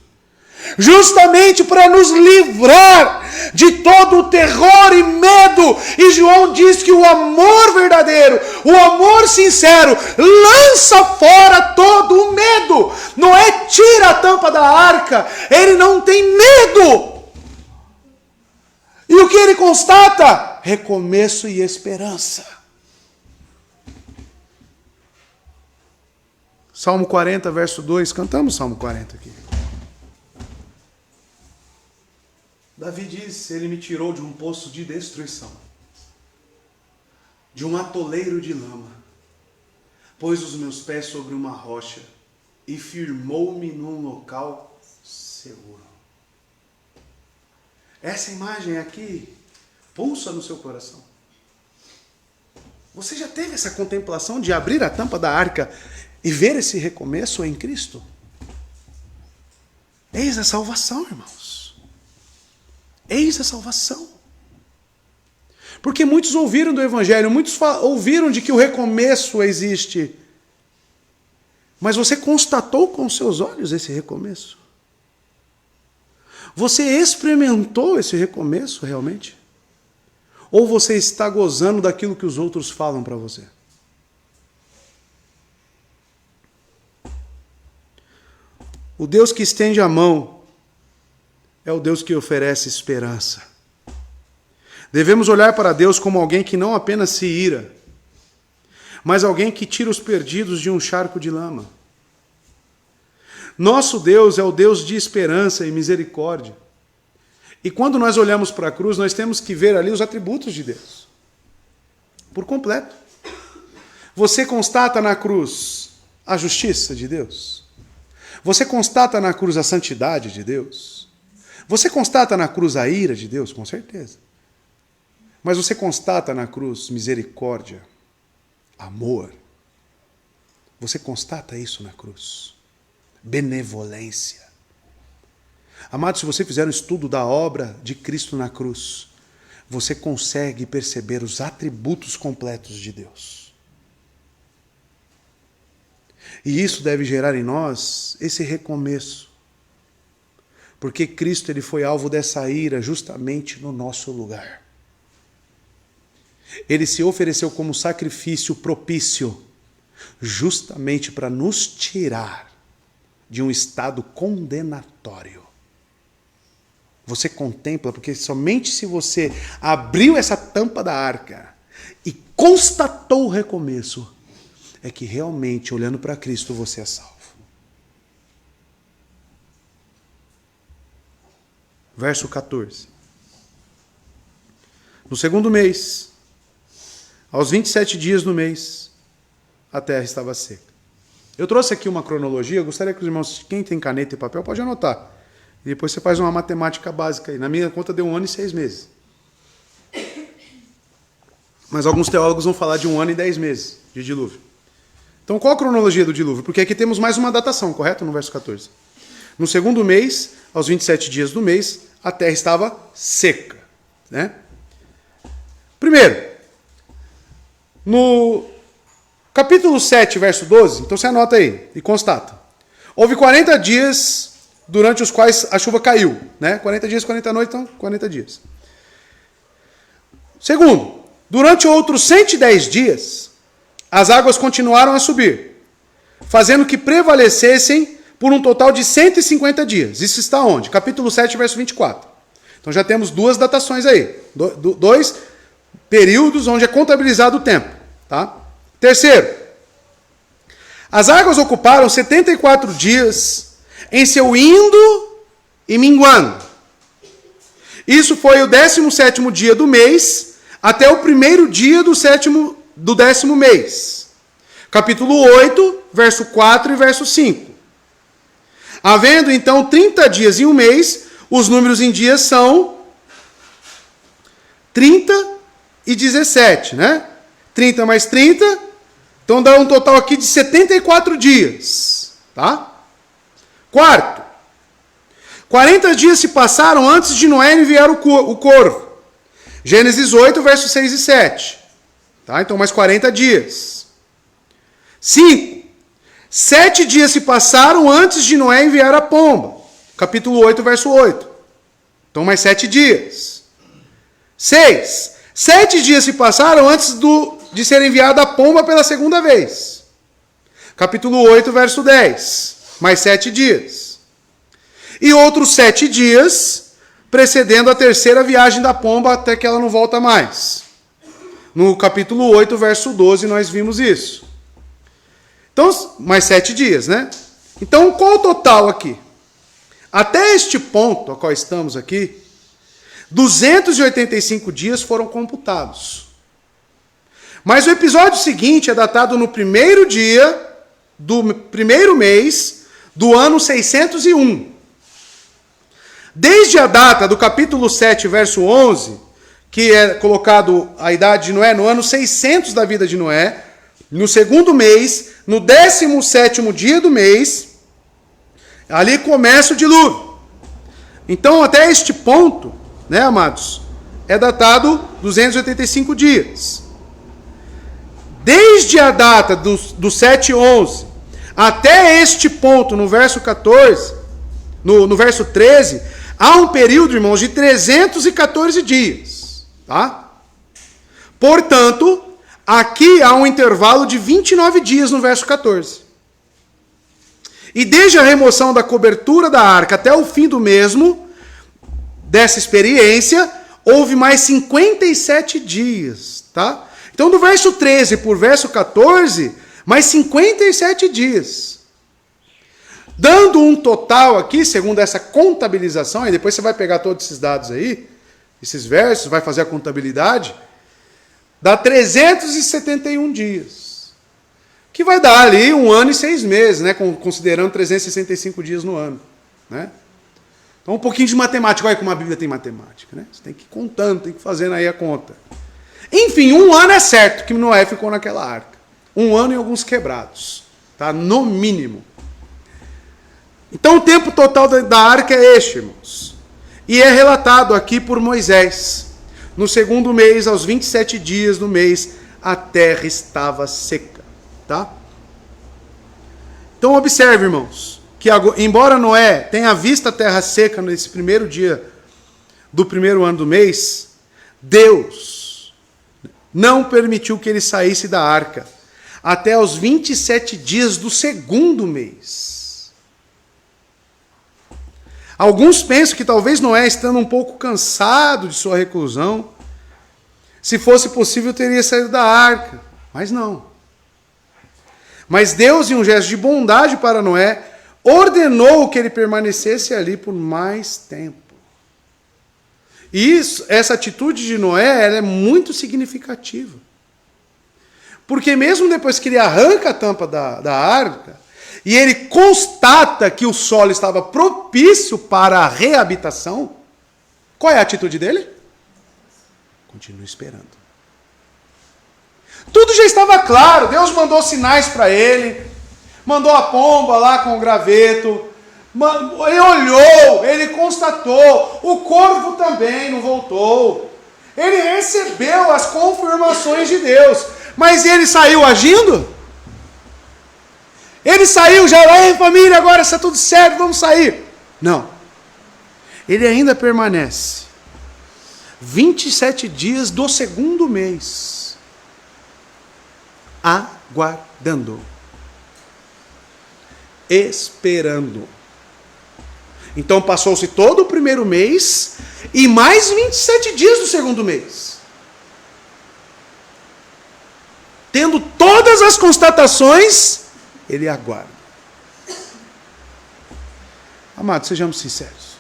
justamente para nos livrar de todo o terror e medo. E João diz que o amor verdadeiro, o amor sincero, lança fora todo o medo. Noé tira a tampa da arca, ele não tem medo. E o que ele constata? Recomeço e esperança. Salmo 40, verso 2. Cantamos Salmo 40 aqui. Davi diz: Ele me tirou de um poço de destruição, de um atoleiro de lama, pôs os meus pés sobre uma rocha e firmou-me num local seguro. Essa imagem aqui pulsa no seu coração. Você já teve essa contemplação de abrir a tampa da arca e ver esse recomeço em Cristo? Eis a salvação, irmãos. Eis a salvação. Porque muitos ouviram do Evangelho, muitos ouviram de que o recomeço existe. Mas você constatou com seus olhos esse recomeço? Você experimentou esse recomeço realmente? Ou você está gozando daquilo que os outros falam para você? O Deus que estende a mão é o Deus que oferece esperança. Devemos olhar para Deus como alguém que não apenas se ira, mas alguém que tira os perdidos de um charco de lama. Nosso Deus é o Deus de esperança e misericórdia. E quando nós olhamos para a cruz, nós temos que ver ali os atributos de Deus. Por completo. Você constata na cruz a justiça de Deus. Você constata na cruz a santidade de Deus. Você constata na cruz a ira de Deus, com certeza. Mas você constata na cruz misericórdia, amor. Você constata isso na cruz. Benevolência. Amado, se você fizer um estudo da obra de Cristo na cruz, você consegue perceber os atributos completos de Deus. E isso deve gerar em nós esse recomeço. Porque Cristo ele foi alvo dessa ira justamente no nosso lugar. Ele se ofereceu como sacrifício propício, justamente para nos tirar de um estado condenatório. Você contempla, porque somente se você abriu essa tampa da arca e constatou o recomeço, é que realmente, olhando para Cristo, você é salvo. Verso 14. No segundo mês, aos 27 dias do mês, a terra estava seca. Eu trouxe aqui uma cronologia, eu gostaria que os irmãos, quem tem caneta e papel, pode anotar. E depois você faz uma matemática básica aí. Na minha conta deu 1 ano e 6 meses. Mas alguns teólogos vão falar de 1 ano e 10 meses de dilúvio. Então qual a cronologia do dilúvio? Porque aqui temos mais uma datação, correto? No verso 14. No segundo mês, aos 27 dias do mês, a terra estava seca. Né? Primeiro, no capítulo 7, verso 12, então você anota aí e constata. Houve 40 dias durante os quais a chuva caiu. Né? 40 dias, 40 noites, então 40 dias. Segundo, durante outros 110 dias, as águas continuaram a subir, fazendo que prevalecessem por um total de 150 dias. Isso está onde? Capítulo 7, verso 24. Então já temos duas datações aí. Dois períodos onde é contabilizado o tempo. Tá? Terceiro, as águas ocuparam 74 dias em seu indo e minguando. Isso foi o 17º dia do mês, até o primeiro dia do 10º mês. Capítulo 8, verso 4 e verso 5. Havendo então 30 dias em um mês, os números em dias são 30 e 17, né? 30 mais 30, então dá um total aqui de 74 dias, tá? Quarto, 40 dias se passaram antes de Noé enviar o corvo. Gênesis 8, versos 6 e 7. Tá? Então mais 40 dias. 5. 7 dias se passaram antes de Noé enviar a pomba. Capítulo 8, verso 8. Então mais 7 dias. 6. 7 dias se passaram antes de ser enviada a pomba pela segunda vez. Capítulo 8, verso 10. Mais 7 dias. E outros 7 dias precedendo a terceira viagem da pomba até que ela não volta mais. No capítulo 8, verso 12, nós vimos isso. Então, mais 7 dias, né? Então, qual o total aqui? Até este ponto, a qual estamos aqui, 285 dias foram computados. Mas o episódio seguinte é datado no primeiro dia do primeiro mês do ano 601. Desde a data do capítulo 7, verso 11, que é colocado a idade de Noé no ano 600 da vida de Noé, no segundo mês, no 17º dia do mês, ali começa o dilúvio. Então, até este ponto, né, amados, é datado 285 dias. Desde a data do 7:11 até este ponto, no verso 14, no verso 13, há um período, irmãos, de 314 dias. Tá? Portanto, aqui há um intervalo de 29 dias no verso 14. E desde a remoção da cobertura da arca até o fim do mesmo, dessa experiência, houve mais 57 dias. Tá? Então, do verso 13 por verso 14, mais 57 dias. Dando um total aqui, segundo essa contabilização, e depois você vai pegar todos esses dados aí, esses versos, vai fazer a contabilidade, dá 371 dias. Que vai dar ali 1 ano e 6 meses, né? Considerando 365 dias no ano. Né? Então, um pouquinho de matemática. Olha como a Bíblia tem matemática. Né? Você tem que ir contando, tem que ir fazendo aí a conta. Enfim, 1 ano é certo que Noé ficou naquela arca. 1 ano e alguns quebrados. Tá? No mínimo. Então o tempo total da arca é este, irmãos. E é relatado aqui por Moisés. No segundo mês, aos 27 dias do mês, a terra estava seca. Tá? Então observe, irmãos, que embora Noé tenha visto a terra seca nesse primeiro dia do primeiro ano do mês, Deus não permitiu que ele saísse da arca até os 27 dias do segundo mês. Alguns pensam que talvez Noé, estando um pouco cansado de sua reclusão, se fosse possível, teria saído da arca. Mas não. Mas Deus, em um gesto de bondade para Noé, ordenou que ele permanecesse ali por mais tempo. E essa atitude de Noé, ela é muito significativa. Porque mesmo depois que ele arranca a tampa da arca, e ele constata que o solo estava propício para a reabitação, qual é a atitude dele? Continua esperando. Tudo já estava claro, Deus mandou sinais para ele, mandou a pomba lá com o graveto, ele olhou, ele constatou, o corvo também não voltou, ele recebeu as confirmações de Deus, mas ele saiu agindo? Ele saiu já, ei família, agora está tudo certo, vamos sair. Não. Ele ainda permanece 27 dias do segundo mês, aguardando, esperando. Então passou-se todo o primeiro mês e mais 27 dias do segundo mês. Tendo todas as constatações, ele aguarda. Amados, sejamos sinceros.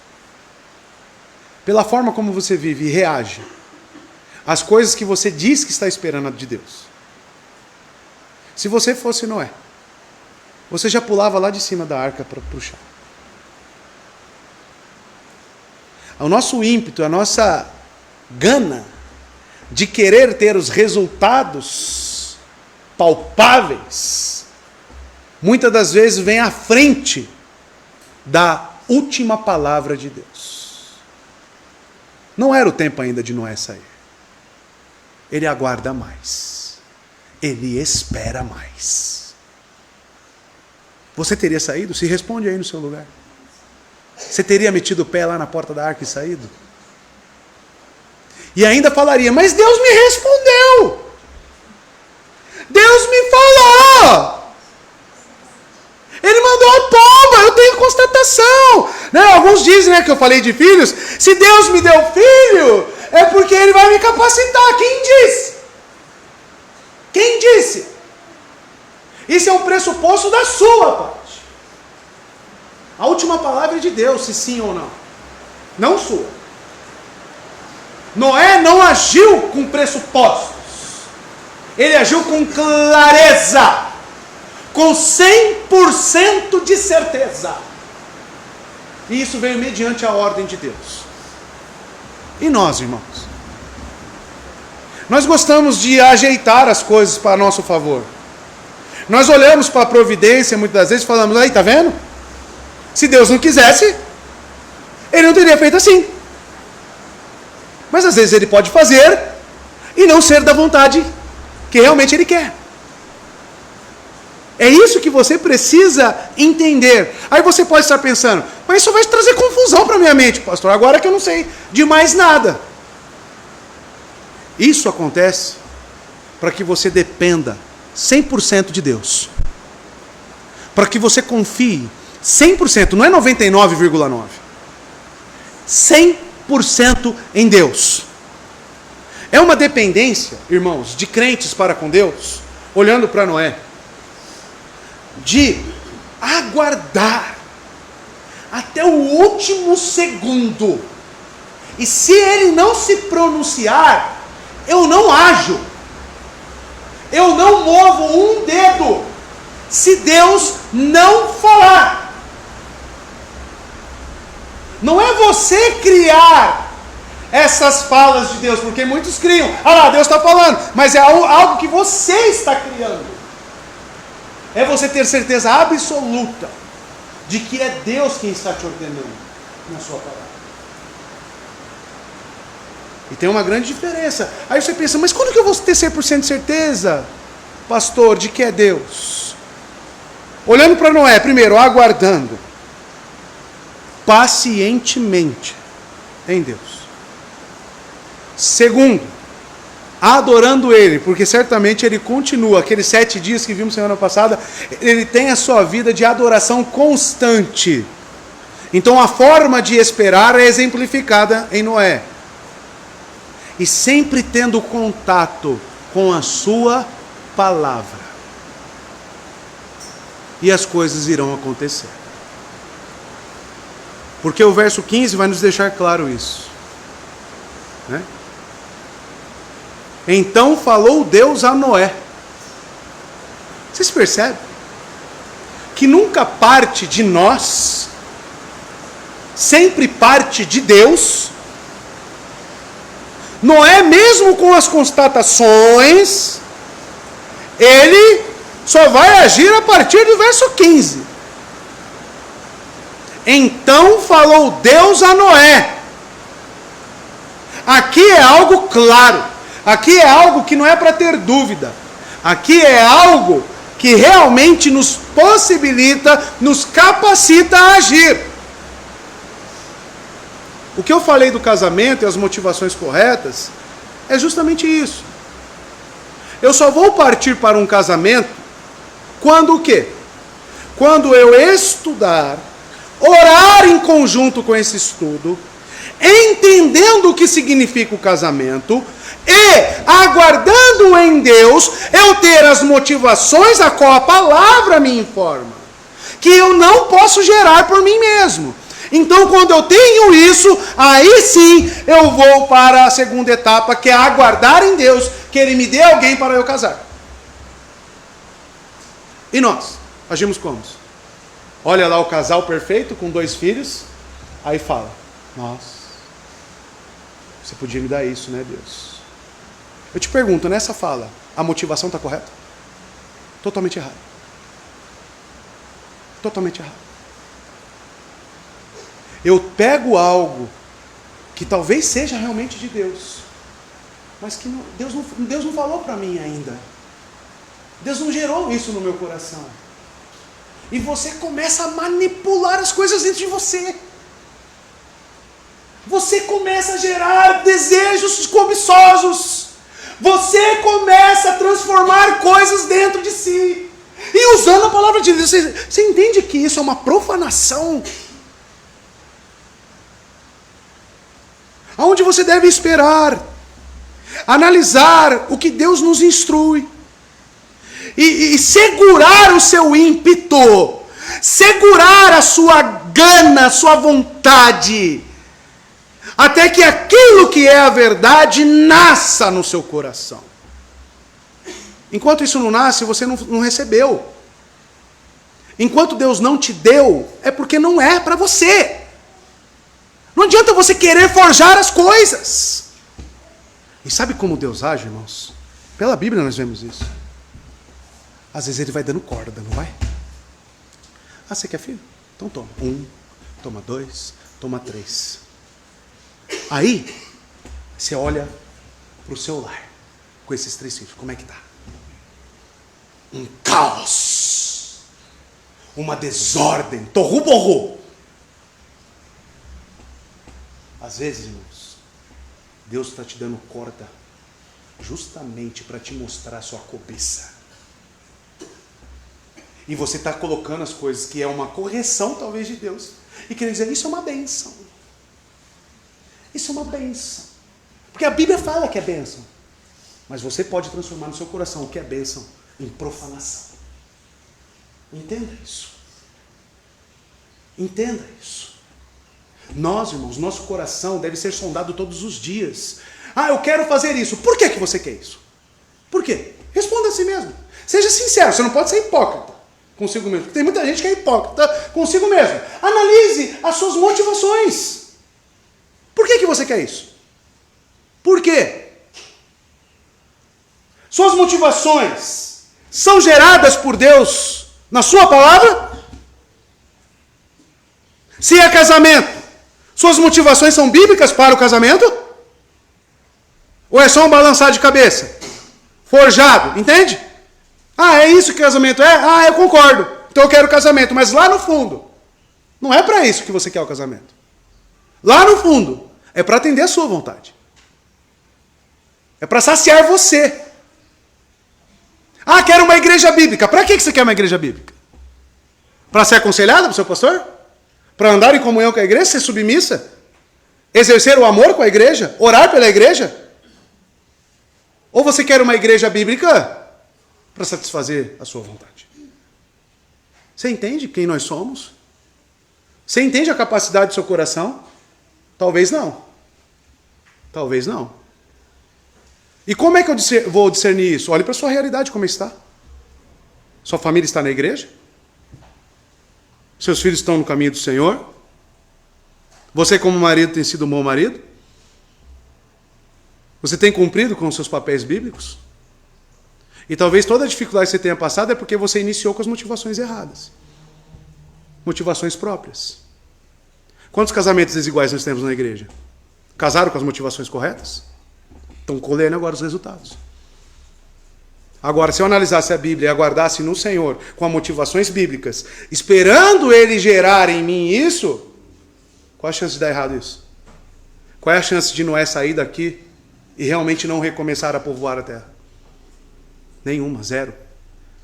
Pela forma como você vive e reage às coisas que você diz que está esperando de Deus. Se você fosse Noé, você já pulava lá de cima da arca para o chão. O nosso ímpeto, a nossa gana de querer ter os resultados palpáveis, muitas das vezes vem à frente da última palavra de Deus. Não era o tempo ainda de Noé sair. Ele aguarda mais. Ele espera mais. Você teria saído? Se responde aí no seu lugar. Você teria metido o pé lá na porta da arca e saído? E ainda falaria, mas Deus me respondeu. Deus me falou. Ele mandou a pomba, eu tenho constatação. Né? Alguns dizem, que eu falei de filhos. Se Deus me deu filho, é porque Ele vai me capacitar. Quem disse? Quem disse? Isso é um pressuposto da sua parte. A última palavra é de Deus, se sim ou não. Não sua. Noé não agiu com pressupostos. Ele agiu com clareza. Com 100% de certeza. E isso veio mediante a ordem de Deus. E nós, irmãos? Nós gostamos de ajeitar as coisas para nosso favor. Nós olhamos para a providência muitas das vezes e falamos, aí, tá vendo? Se Deus não quisesse, Ele não teria feito assim. Mas às vezes Ele pode fazer e não ser da vontade que realmente Ele quer. É isso que você precisa entender. Aí você pode estar pensando, mas isso vai trazer confusão para a minha mente, pastor, agora que eu não sei de mais nada. Isso acontece para que você dependa 100% de Deus. Para que você confie 100%, não é 99,9%. 100% em Deus. É uma dependência, irmãos, de crentes para com Deus, olhando para Noé, de aguardar até o último segundo. E se ele não se pronunciar, eu não ajo. Eu não movo um dedo se Deus não falar. Não é você criar essas falas de Deus, porque muitos criam. Ah lá, Deus está falando, mas é algo que você está criando. É você ter certeza absoluta de que é Deus quem está te ordenando na sua palavra. E tem uma grande diferença. Aí você pensa, mas quando que eu vou ter 100% de certeza, pastor, de que é Deus? Olhando para Noé, primeiro, aguardando pacientemente em Deus. Segundo, adorando Ele, porque certamente Ele continua, aqueles 7 dias que vimos semana passada, Ele tem a sua vida de adoração constante. Então a forma de esperar é exemplificada em Noé. E sempre tendo contato com a sua palavra. E as coisas irão acontecer. Porque o verso 15 vai nos deixar claro isso. Né? Então falou Deus a Noé. Vocês percebem? Que nunca parte de nós, sempre parte de Deus. Noé, mesmo com as constatações, ele só vai agir a partir do verso 15. Então falou Deus a Noé. Aqui é algo claro. Aqui é algo que não é para ter dúvida. Aqui é algo que realmente nos possibilita, nos capacita a agir. O que eu falei do casamento e as motivações corretas é justamente isso. Eu só vou partir para um casamento quando o quê? Quando eu estudar, orar em conjunto com esse estudo, entendendo o que significa o casamento e aguardando em Deus, eu ter as motivações a qual a palavra me informa, que eu não posso gerar por mim mesmo. Então, quando eu tenho isso, aí sim eu vou para a segunda etapa, que é aguardar em Deus que Ele me dê alguém para eu casar. E nós agimos como? Olha lá o casal perfeito com 2 filhos, aí fala: nossa, você podia me dar isso, né, Deus? Eu te pergunto, nessa fala, a motivação está correta? Totalmente errado. Totalmente errado. Eu pego algo que talvez seja realmente de Deus, mas que não, Deus não falou para mim ainda. Deus não gerou isso no meu coração. E você começa a manipular as coisas dentro de você. Você começa a gerar desejos cobiçosos. Você começa a transformar coisas dentro de si. E usando a palavra de Deus. Você entende que isso é uma profanação? Aonde você deve esperar, analisar o que Deus nos instrui. E segurar o seu ímpeto, segurar a sua gana, a sua vontade, até que aquilo que é a verdade nasça no seu coração. Enquanto isso não nasce, você não recebeu. Enquanto Deus não te deu, é porque não é para você. Não adianta você querer forjar as coisas. E sabe como Deus age, irmãos? Pela Bíblia nós vemos isso. Às vezes Ele vai dando corda, não vai? Ah, você quer filho? Então toma. 1, toma 2, toma 3. Aí, você olha para o seu lar, com esses 3 filhos, como é que está? Um caos, uma desordem, torru-borru. Às vezes, irmãos, Deus está te dando corda justamente para te mostrar a sua cobiça. E você está colocando as coisas que é uma correção talvez de Deus, e querendo dizer, isso é uma bênção. Isso é uma bênção. Porque a Bíblia fala que é bênção. Mas você pode transformar no seu coração o que é bênção em profanação. Entenda isso. Entenda isso. Nós, irmãos, nosso coração deve ser sondado todos os dias. Ah, eu quero fazer isso. Por que você quer isso? Por quê? Responda a si mesmo. Seja sincero, você não pode ser hipócrita consigo mesmo. Porque tem muita gente que é hipócrita consigo mesmo. Analise as suas motivações. Por que você quer isso? Por quê? Suas motivações são geradas por Deus na sua palavra? Se é casamento, suas motivações são bíblicas para o casamento? Ou é só um balançar de cabeça? Forjado, entende? Ah, é isso que casamento é? Ah, eu concordo. Então eu quero casamento. Mas lá no fundo, não é para isso que você quer o casamento. Lá no fundo, é para atender a sua vontade. É para saciar você. Ah, quero uma igreja bíblica. Para que você quer uma igreja bíblica? Para ser aconselhada pelo seu pastor? Para andar em comunhão com a igreja, ser submissa? Exercer o amor com a igreja? Orar pela igreja? Ou você quer uma igreja bíblica para satisfazer a sua vontade? Você entende quem nós somos? Você entende a capacidade do seu coração? Talvez não. Talvez não. E como é que eu vou discernir isso? Olhe para a sua realidade, como está. Sua família está na igreja? Seus filhos estão no caminho do Senhor? Você, como marido, tem sido um bom marido? Você tem cumprido com os seus papéis bíblicos? E talvez toda a dificuldade que você tenha passado é porque você iniciou com as motivações erradas. Motivações próprias. Quantos casamentos desiguais nós temos na igreja? Casaram com as motivações corretas? Estão colhendo agora os resultados. Agora, se eu analisasse a Bíblia e aguardasse no Senhor com as motivações bíblicas, esperando Ele gerar em mim isso, qual a chance de dar errado isso? Qual é a chance de Noé sair daqui e realmente não recomeçar a povoar a terra? Nenhuma, zero.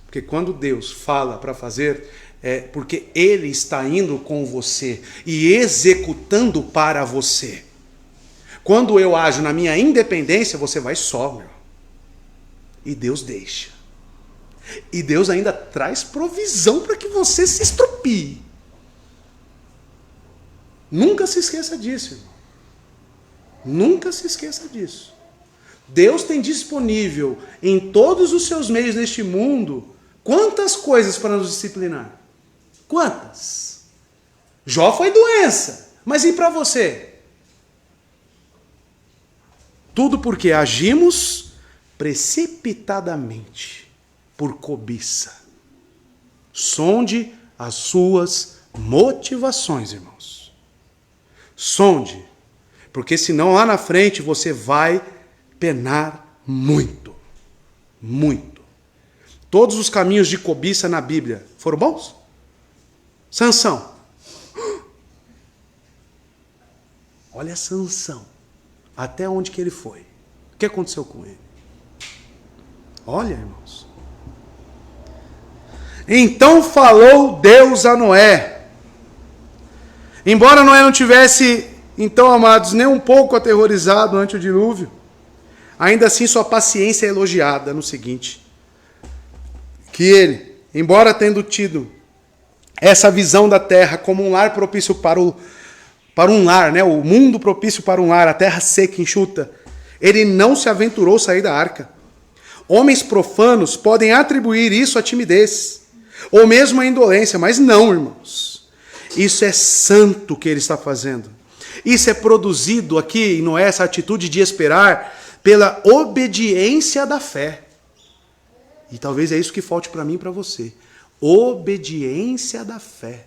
Porque quando Deus fala para fazer, é porque Ele está indo com você e executando para você. Quando eu ajo na minha independência, você vai só, meu. E Deus deixa. E Deus ainda traz provisão para que você se estropie. Nunca se esqueça disso, irmão. Nunca se esqueça disso. Deus tem disponível em todos os seus meios neste mundo quantas coisas para nos disciplinar? Quantas? Jó foi doença, mas e para você? Tudo porque agimos precipitadamente, por cobiça. Sonde as suas motivações, irmãos. Sonde, porque senão lá na frente você vai penar muito, muito. Todos os caminhos de cobiça na Bíblia foram bons? Sansão. Olha Sansão. Até onde que ele foi? O que aconteceu com ele? Olha, irmãos. Então falou Deus a Noé. Embora Noé não tivesse, então, amados, nem um pouco aterrorizado ante o dilúvio, ainda assim sua paciência é elogiada no seguinte: que ele, embora tendo tido essa visão da terra como um lar propício para um lar, né? O mundo propício para um lar, a terra seca, enxuta, ele não se aventurou a sair da arca. Homens profanos podem atribuir isso à timidez, ou mesmo à indolência, mas não, irmãos. Isso é santo que ele está fazendo. Isso é produzido aqui em Noé, essa atitude de esperar, pela obediência da fé. E talvez é isso que falte para mim e para você. Obediência da fé.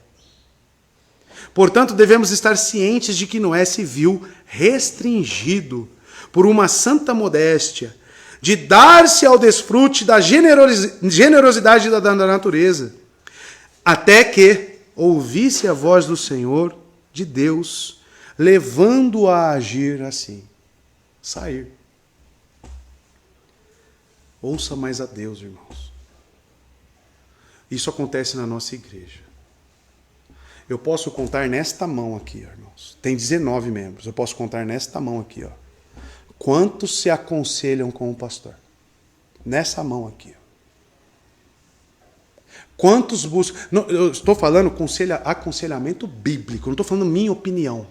Portanto, devemos estar cientes de que Noé se viu restringido por uma santa modéstia, de dar-se ao desfrute da generosidade da natureza, até que ouvisse a voz do Senhor, de Deus, levando-o a agir assim. Sair. Ouça mais a Deus, irmãos. Isso acontece na nossa igreja. Eu posso contar nesta mão aqui, irmãos. Tem 19 membros. Eu posso contar nesta mão aqui, ó. Quantos se aconselham com o pastor? Nessa mão aqui. Quantos buscam... Não, eu estou falando aconselhamento bíblico. Não estou falando minha opinião.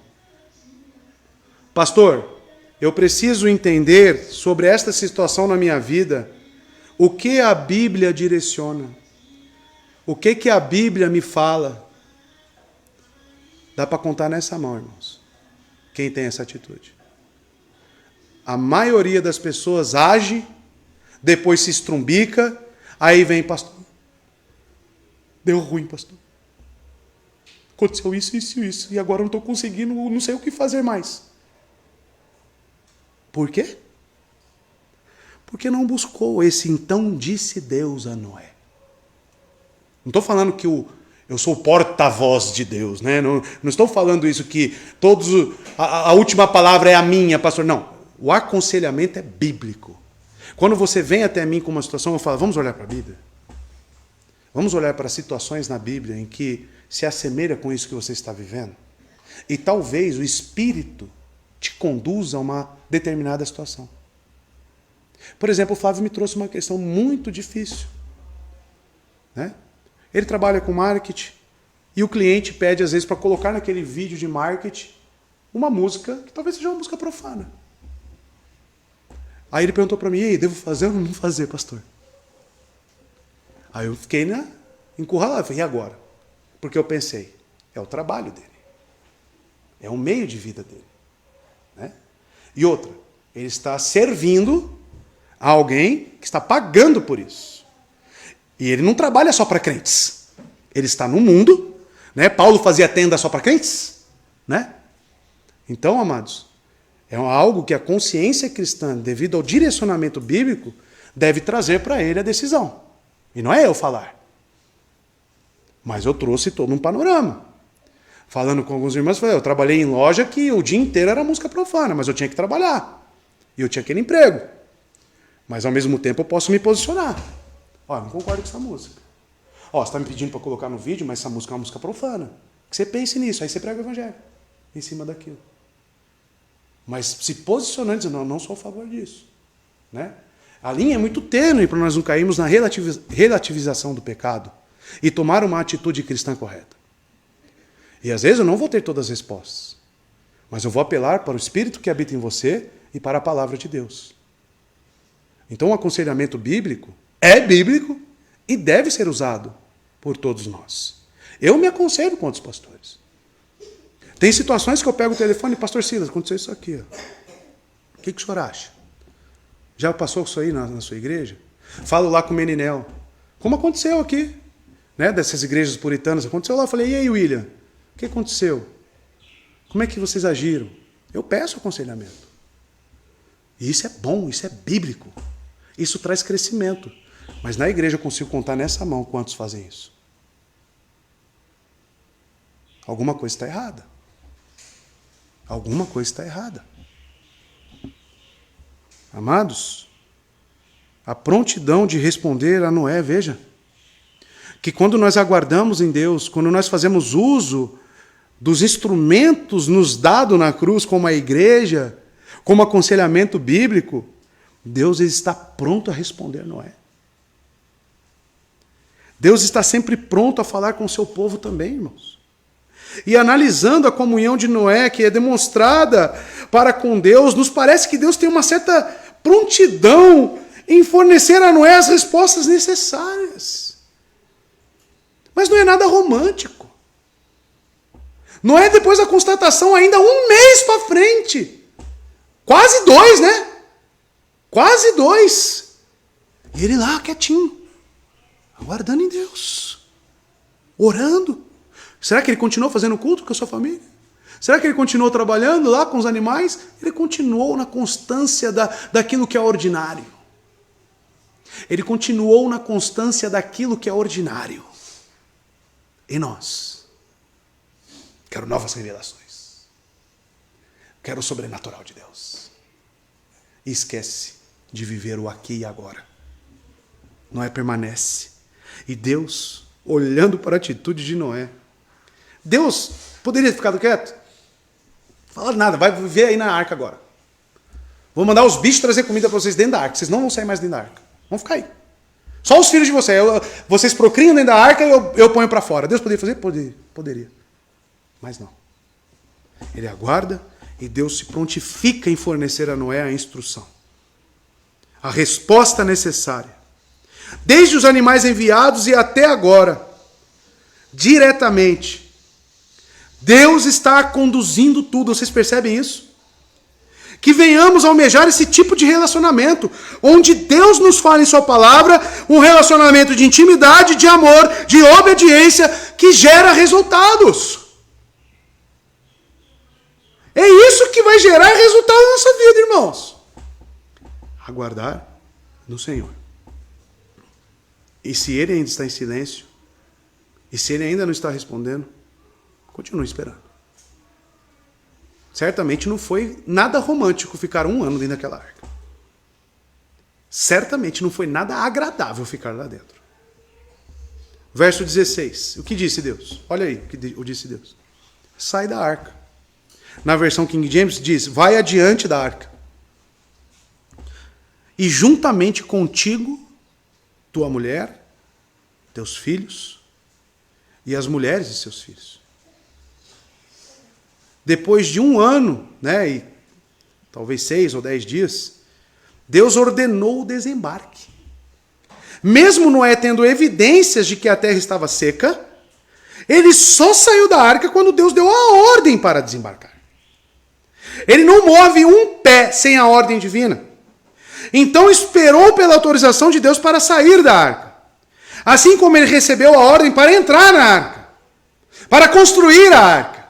Pastor, eu preciso entender sobre esta situação na minha vida. O que a Bíblia direciona? O que a Bíblia me fala? Dá para contar nessa mão, irmãos. Quem tem essa atitude? A maioria das pessoas age, depois se estrumbica, aí vem, pastor. Deu ruim, pastor. Aconteceu isso, isso, isso. E agora eu não estou conseguindo, não sei o que fazer mais. Por quê? Porque não buscou esse então disse Deus a Noé. Não estou falando que eu sou o porta-voz de Deus, né? Não estou falando isso que a última palavra é a minha, pastor. Não. O aconselhamento é bíblico. Quando você vem até mim com uma situação, eu falo, vamos olhar para a Bíblia? Vamos olhar para situações na Bíblia em que se assemelha com isso que você está vivendo? E talvez o Espírito te conduza a uma determinada situação. Por exemplo, o Flávio me trouxe uma questão muito difícil. Né? Ele trabalha com marketing e o cliente pede, às vezes, para colocar naquele vídeo de marketing uma música que talvez seja uma música profana. Aí ele perguntou para mim, e aí, devo fazer ou não fazer, pastor? Aí eu fiquei encurralado, falei, e agora? Porque eu pensei, é o trabalho dele. É o meio de vida dele. Né? E outra, ele está servindo a alguém que está pagando por isso. E ele não trabalha só para crentes. Ele está no mundo. Né? Paulo fazia tenda só para crentes. Né? Então, amados, é algo que a consciência cristã, devido ao direcionamento bíblico, deve trazer para ele a decisão. E não é eu falar. Mas eu trouxe todo um panorama. Falando com alguns irmãos, eu trabalhei em loja que o dia inteiro era música profana, mas eu tinha que trabalhar. E eu tinha aquele emprego. Mas ao mesmo tempo eu posso me posicionar. Ó, não concordo com essa música. Ó, você está me pedindo para colocar no vídeo, mas essa música é uma música profana. Que você pense nisso, aí você prega o evangelho em cima daquilo. Mas se posicionando, dizendo, não, eu não sou a favor disso. Né? A linha é muito tênue para nós não cairmos na relativização do pecado e tomar uma atitude cristã correta. E às vezes eu não vou ter todas as respostas. Mas eu vou apelar para o Espírito que habita em você e para a palavra de Deus. Então o aconselhamento bíblico é bíblico e deve ser usado por todos nós. Eu me aconselho com outros pastores. Tem situações que eu pego o telefone, pastor Silas, aconteceu isso aqui. Ó. O que o senhor acha? Já passou isso aí na sua igreja? Falo lá com o Meninel. Como aconteceu aqui? Né, dessas igrejas puritanas. Aconteceu lá. Eu falei, e aí, William? O que aconteceu? Como é que vocês agiram? Eu peço aconselhamento. E isso é bom, isso é bíblico. Isso traz crescimento. Mas na igreja eu consigo contar nessa mão quantos fazem isso. Alguma coisa está errada. Alguma coisa está errada. Amados, a prontidão de responder a Noé, veja, que quando nós aguardamos em Deus, quando nós fazemos uso dos instrumentos nos dados na cruz, como a igreja, como aconselhamento bíblico, Deus está pronto a responder a Noé. Deus está sempre pronto a falar com o seu povo também, irmãos. E analisando a comunhão de Noé, que é demonstrada para com Deus, nos parece que Deus tem uma certa prontidão em fornecer a Noé as respostas necessárias. Mas não é nada romântico. Noé, depois da constatação, ainda um mês para frente. Quase 2, né? Quase 2. E ele lá, quietinho. Aguardando em Deus. Orando. Será que ele continuou fazendo culto com a sua família? Será que ele continuou trabalhando lá com os animais? Ele continuou na constância daquilo que é ordinário. Ele continuou na constância daquilo que é ordinário. E nós? Quero novas revelações. Quero o sobrenatural de Deus. E esquece de viver o aqui e agora. Noé permanece. E Deus, olhando para a atitude de Noé, Deus poderia ter ficado quieto? Fala nada, vai viver aí na arca agora. Vou mandar os bichos trazer comida para vocês dentro da arca. Vocês não vão sair mais dentro da arca. Vão ficar aí. Só os filhos de vocês. Vocês procriam dentro da arca e eu ponho para fora. Deus poderia fazer? Poderia. Mas não. Ele aguarda e Deus se prontifica em fornecer a Noé a instrução. A resposta necessária. Desde os animais enviados e até agora, diretamente, Deus está conduzindo tudo. Vocês percebem isso? Que venhamos almejar esse tipo de relacionamento, onde Deus nos fala em sua palavra, um relacionamento de intimidade, de amor, de obediência, que gera resultados. É isso que vai gerar resultado na nossa vida, irmãos. Aguardar no Senhor. E se Ele ainda está em silêncio, e se Ele ainda não está respondendo, continue esperando. Certamente não foi nada romântico ficar 1 ano dentro daquela arca. Certamente não foi nada agradável ficar lá dentro. Verso 16. O que disse Deus? Olha aí o que disse Deus. Sai da arca. Na versão King James diz, vai adiante da arca. E juntamente contigo, tua mulher, teus filhos e as mulheres de seus filhos. Depois de 1 ano, né, e talvez 6 ou 10 dias, Deus ordenou o desembarque. Mesmo Noé tendo evidências de que a terra estava seca, ele só saiu da arca quando Deus deu a ordem para desembarcar. Ele não move um pé sem a ordem divina. Então esperou pela autorização de Deus para sair da arca. Assim como ele recebeu a ordem para entrar na arca, para construir a arca.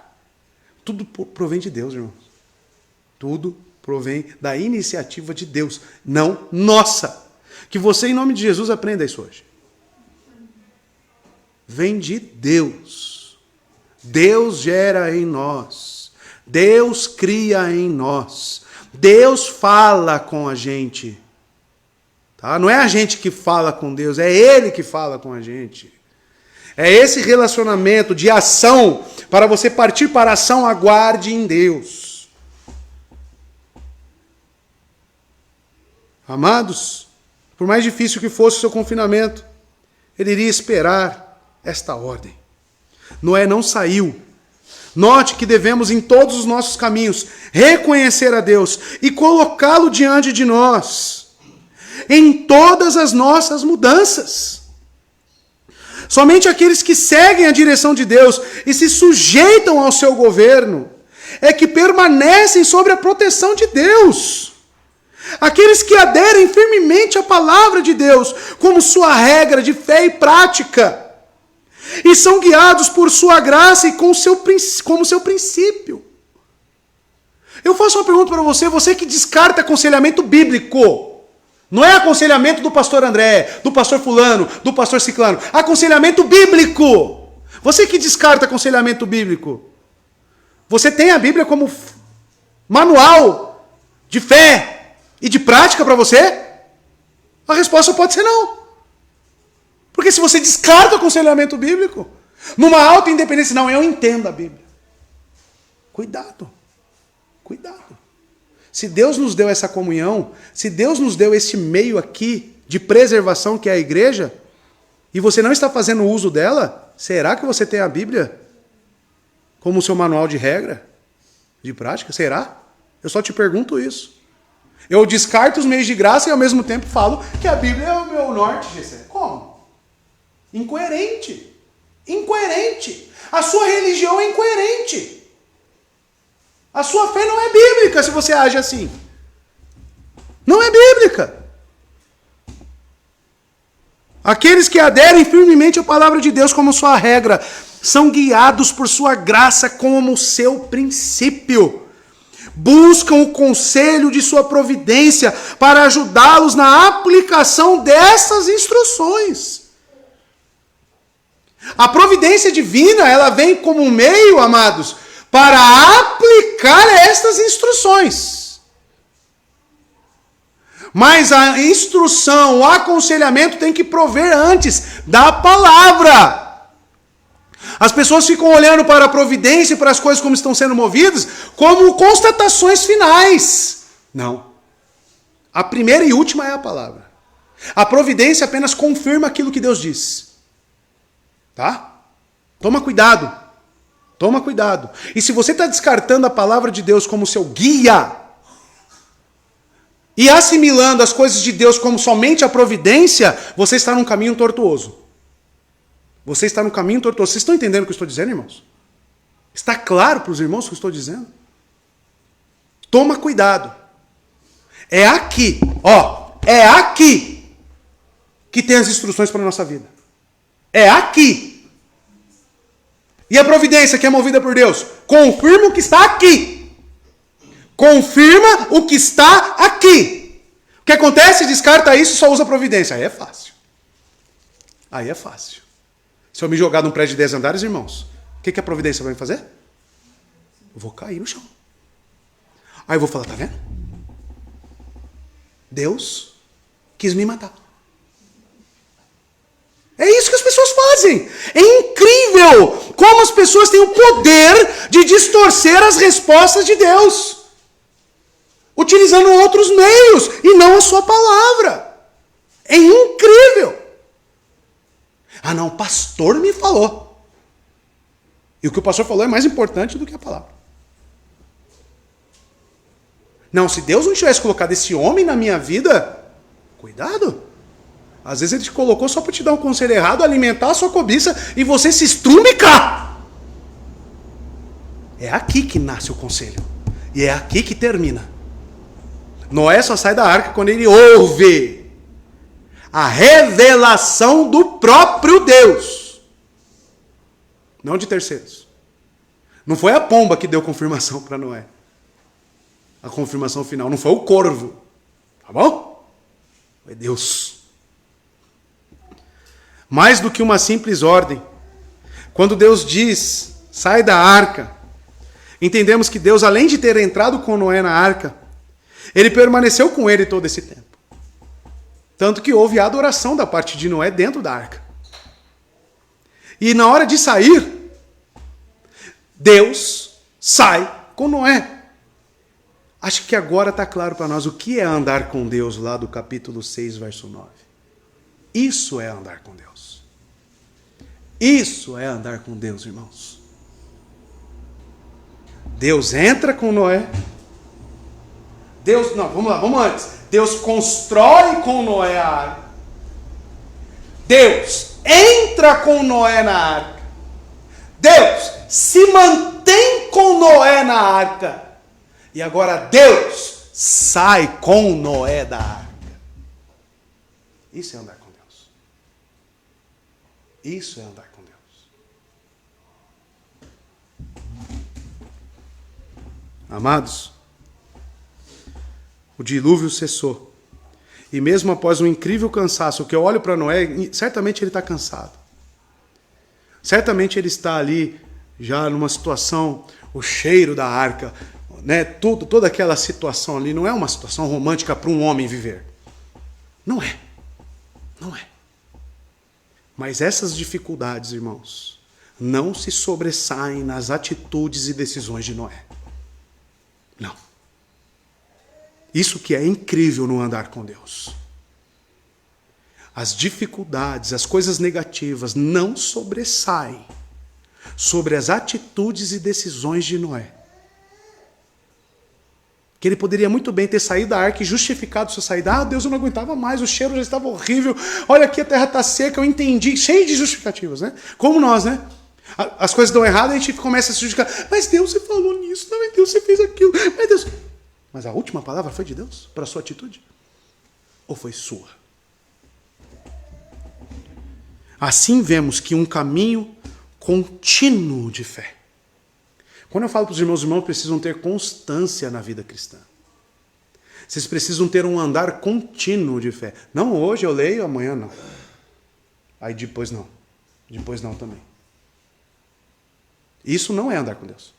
Tudo provém de Deus, irmãos. Tudo provém da iniciativa de Deus, não nossa. Que você, em nome de Jesus, aprenda isso hoje. Vem de Deus. Deus gera em nós. Deus cria em nós. Deus fala com a gente. Tá? Não é a gente que fala com Deus, é Ele que fala com a gente. É esse relacionamento de ação. Para você partir para a ação, aguarde em Deus. Amados, por mais difícil que fosse o seu confinamento, ele iria esperar esta ordem. Noé não saiu Note que devemos em todos os nossos caminhos reconhecer a Deus e colocá-lo diante de nós em todas as nossas mudanças. Somente aqueles que seguem a direção de Deus e se sujeitam ao seu governo é que permanecem sob a proteção de Deus. Aqueles que aderem firmemente à palavra de Deus como sua regra de fé e prática e são guiados por sua graça e como seu princípio. Eu faço uma pergunta para você, você que descarta aconselhamento bíblico. Não é aconselhamento do pastor André, do pastor fulano, do pastor ciclano. Aconselhamento bíblico. Você que descarta aconselhamento bíblico. Você tem a Bíblia como manual de fé e de prática para você? A resposta pode ser não. Porque se você descarta o aconselhamento bíblico, numa alta independência, não, eu entendo a Bíblia. Cuidado. Cuidado. Se Deus nos deu essa comunhão, se Deus nos deu esse meio aqui de preservação que é a igreja, e você não está fazendo uso dela, será que você tem a Bíblia como seu manual de regra, de prática? Será? Eu só te pergunto isso. Eu descarto os meios de graça e ao mesmo tempo falo que a Bíblia é o meu norte, GC. Como? Incoerente. Incoerente. A sua religião é incoerente. A sua fé não é bíblica se você age assim. Não é bíblica. Aqueles que aderem firmemente à palavra de Deus como sua regra são guiados por sua graça como seu princípio. Buscam o conselho de sua providência para ajudá-los na aplicação dessas instruções. A providência divina, ela vem como um meio, amados, para aplicar estas instruções. Mas a instrução, o aconselhamento tem que prover antes da palavra. As pessoas ficam olhando para a providência e para as coisas como estão sendo movidas como constatações finais. Não. A primeira e última é a palavra. A providência apenas confirma aquilo que Deus diz. Tá? Toma cuidado. Toma cuidado. E se você está descartando a palavra de Deus como seu guia e assimilando as coisas de Deus como somente a providência, você está num caminho tortuoso. Você está num caminho tortuoso. Vocês estão entendendo o que eu estou dizendo, irmãos? Está claro para os irmãos o que eu estou dizendo? Toma cuidado. É aqui, é aqui que tem as instruções para a nossa vida. É aqui. E a providência que é movida por Deus? Confirma o que está aqui. Confirma o que está aqui. O que acontece? Descarta isso e só usa a providência. Aí é fácil. Aí é fácil. Se eu me jogar num prédio de 10 andares, irmãos, o que a providência vai me fazer? Eu vou cair no chão. Aí eu vou falar, tá vendo? Deus quis me matar. É isso que as pessoas fazem. É incrível como as pessoas têm o poder de distorcer as respostas de Deus, utilizando outros meios e não a sua palavra. É incrível. Ah, não, o pastor me falou. E o que o pastor falou é mais importante do que a palavra. Não, se Deus não tivesse colocado esse homem na minha vida, cuidado. Às vezes ele te colocou só para te dar um conselho errado, alimentar a sua cobiça e você se estrumicar. É aqui que nasce o conselho. E é aqui que termina. Noé só sai da arca quando ele ouve a revelação do próprio Deus. Não de terceiros. Não foi a pomba que deu confirmação para Noé. A confirmação final. Não foi o corvo. Tá bom? Foi Deus. Mais do que uma simples ordem. Quando Deus diz, sai da arca, entendemos que Deus, além de ter entrado com Noé na arca, ele permaneceu com ele todo esse tempo. Tanto que houve adoração da parte de Noé dentro da arca. E na hora de sair, Deus sai com Noé. Acho que agora está claro para nós o que é andar com Deus lá do capítulo 6, verso 9. Isso é andar com Deus. Isso é andar com Deus, irmãos. Deus entra com Noé. Deus, não, vamos lá, vamos antes. Deus constrói com Noé a arca. Deus entra com Noé na arca. Deus se mantém com Noé na arca. E agora Deus sai com Noé da arca. Isso é andar com Deus. Isso é andar com Deus. Amados, o dilúvio cessou. E mesmo após um incrível cansaço, que eu olho para Noé, certamente ele está cansado. Certamente ele está ali, já numa situação, o cheiro da arca, né? Toda aquela situação ali não é uma situação romântica para um homem viver. Não é. Não é. Mas essas dificuldades, irmãos, não se sobressaem nas atitudes e decisões de Noé. Não. Isso que é incrível no andar com Deus. As dificuldades, as coisas negativas não sobressaem sobre as atitudes e decisões de Noé. Que ele poderia muito bem ter saído da arca e justificado sua saída. Ah, Deus, eu não aguentava mais, o cheiro já estava horrível. Olha aqui, a terra está seca, eu entendi. Cheio de justificativas, né? Como nós, né? As coisas dão errado e a gente começa a se justificar. Mas Deus, você falou nisso. Não, mas Deus, você fez aquilo. Mas Deus... Mas a última palavra foi de Deus para a sua atitude? Ou foi sua? Assim vemos que um caminho contínuo de fé. Quando eu falo para os irmãos precisam ter constância na vida cristã. Vocês precisam ter um andar contínuo de fé. Não hoje eu leio, amanhã não. Aí depois não. Depois não também. Isso não é andar com Deus.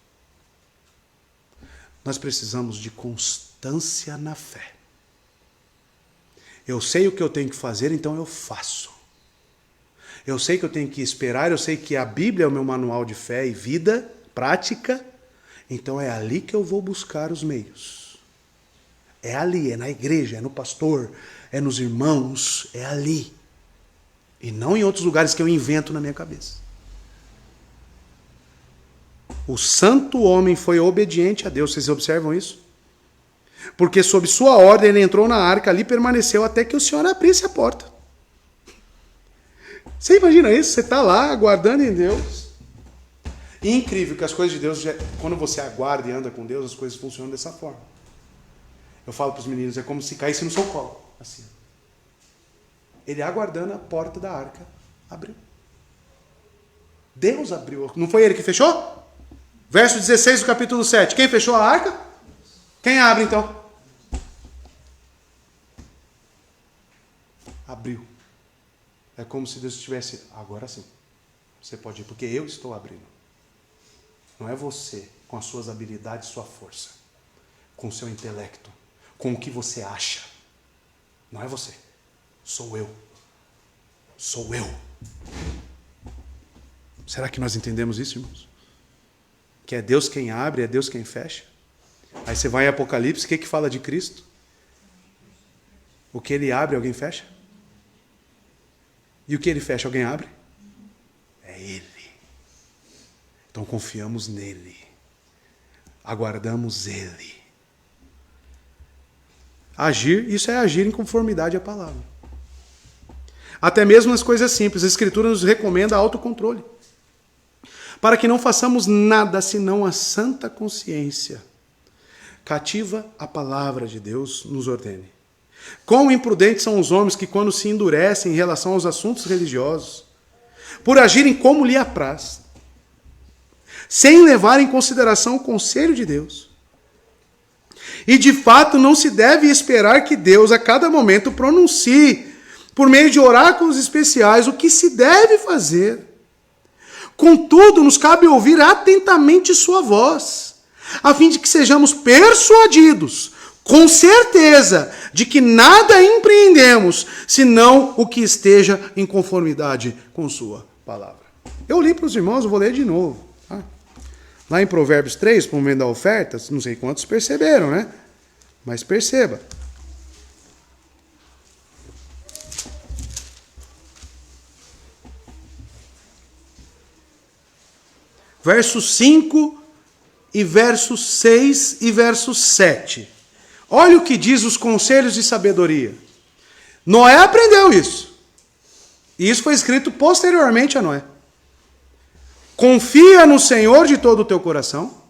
Nós precisamos de constância na fé. Eu sei o que eu tenho que fazer, então eu faço. Eu sei que eu tenho que esperar, eu sei que a Bíblia é o meu manual de fé e vida, prática, então é ali que eu vou buscar os meios. É ali, é na igreja, é no pastor, é nos irmãos, é ali. E não em outros lugares que eu invento na minha cabeça. O santo homem foi obediente a Deus, vocês observam isso? Porque sob sua ordem ele entrou na arca, ali permaneceu até que o Senhor abrisse a porta. Você imagina isso? Você está lá aguardando em Deus. E é incrível que as coisas de Deus, quando você aguarda e anda com Deus, as coisas funcionam dessa forma. Eu falo para os meninos, é como se caísse no seu colo. Assim. Ele aguardando, a porta da arca abriu. Deus abriu. Não foi ele que fechou? Verso 16 do capítulo 7. Quem fechou a arca? Quem abre então? Abriu. É como se Deus estivesse, agora sim, você pode ir, porque eu estou abrindo. Não é você, com as suas habilidades, sua força, com o seu intelecto, com o que você acha. Não é você, sou eu. Sou eu. Será que nós entendemos isso, irmãos? Que é Deus quem abre, é Deus quem fecha? Aí você vai em Apocalipse, o que fala de Cristo? O que ele abre, alguém fecha? E o que ele fecha, alguém abre? É ele. Então confiamos nele. Aguardamos ele. Agir, isso é agir em conformidade à palavra. Até mesmo nas coisas simples. A Escritura nos recomenda autocontrole. Para que não façamos nada senão a santa consciência. Cativa a palavra de Deus nos ordene. Quão imprudentes são os homens que, quando se endurecem em relação aos assuntos religiosos, por agirem como lhe apraz, sem levar em consideração o conselho de Deus. E de fato não se deve esperar que Deus a cada momento pronuncie, por meio de oráculos especiais, o que se deve fazer. Contudo, nos cabe ouvir atentamente sua voz, a fim de que sejamos persuadidos, com certeza, de que nada empreendemos, senão o que esteja em conformidade com sua palavra. Eu li para os irmãos, eu vou ler de novo. Tá? Lá em Provérbios 3, para o momento da oferta, não sei quantos perceberam, né? Mas perceba. Verso 5 e verso 6 e verso 7. Olha o que diz os conselhos de sabedoria. Noé aprendeu isso. E isso foi escrito posteriormente a Noé. Confia no Senhor de todo o teu coração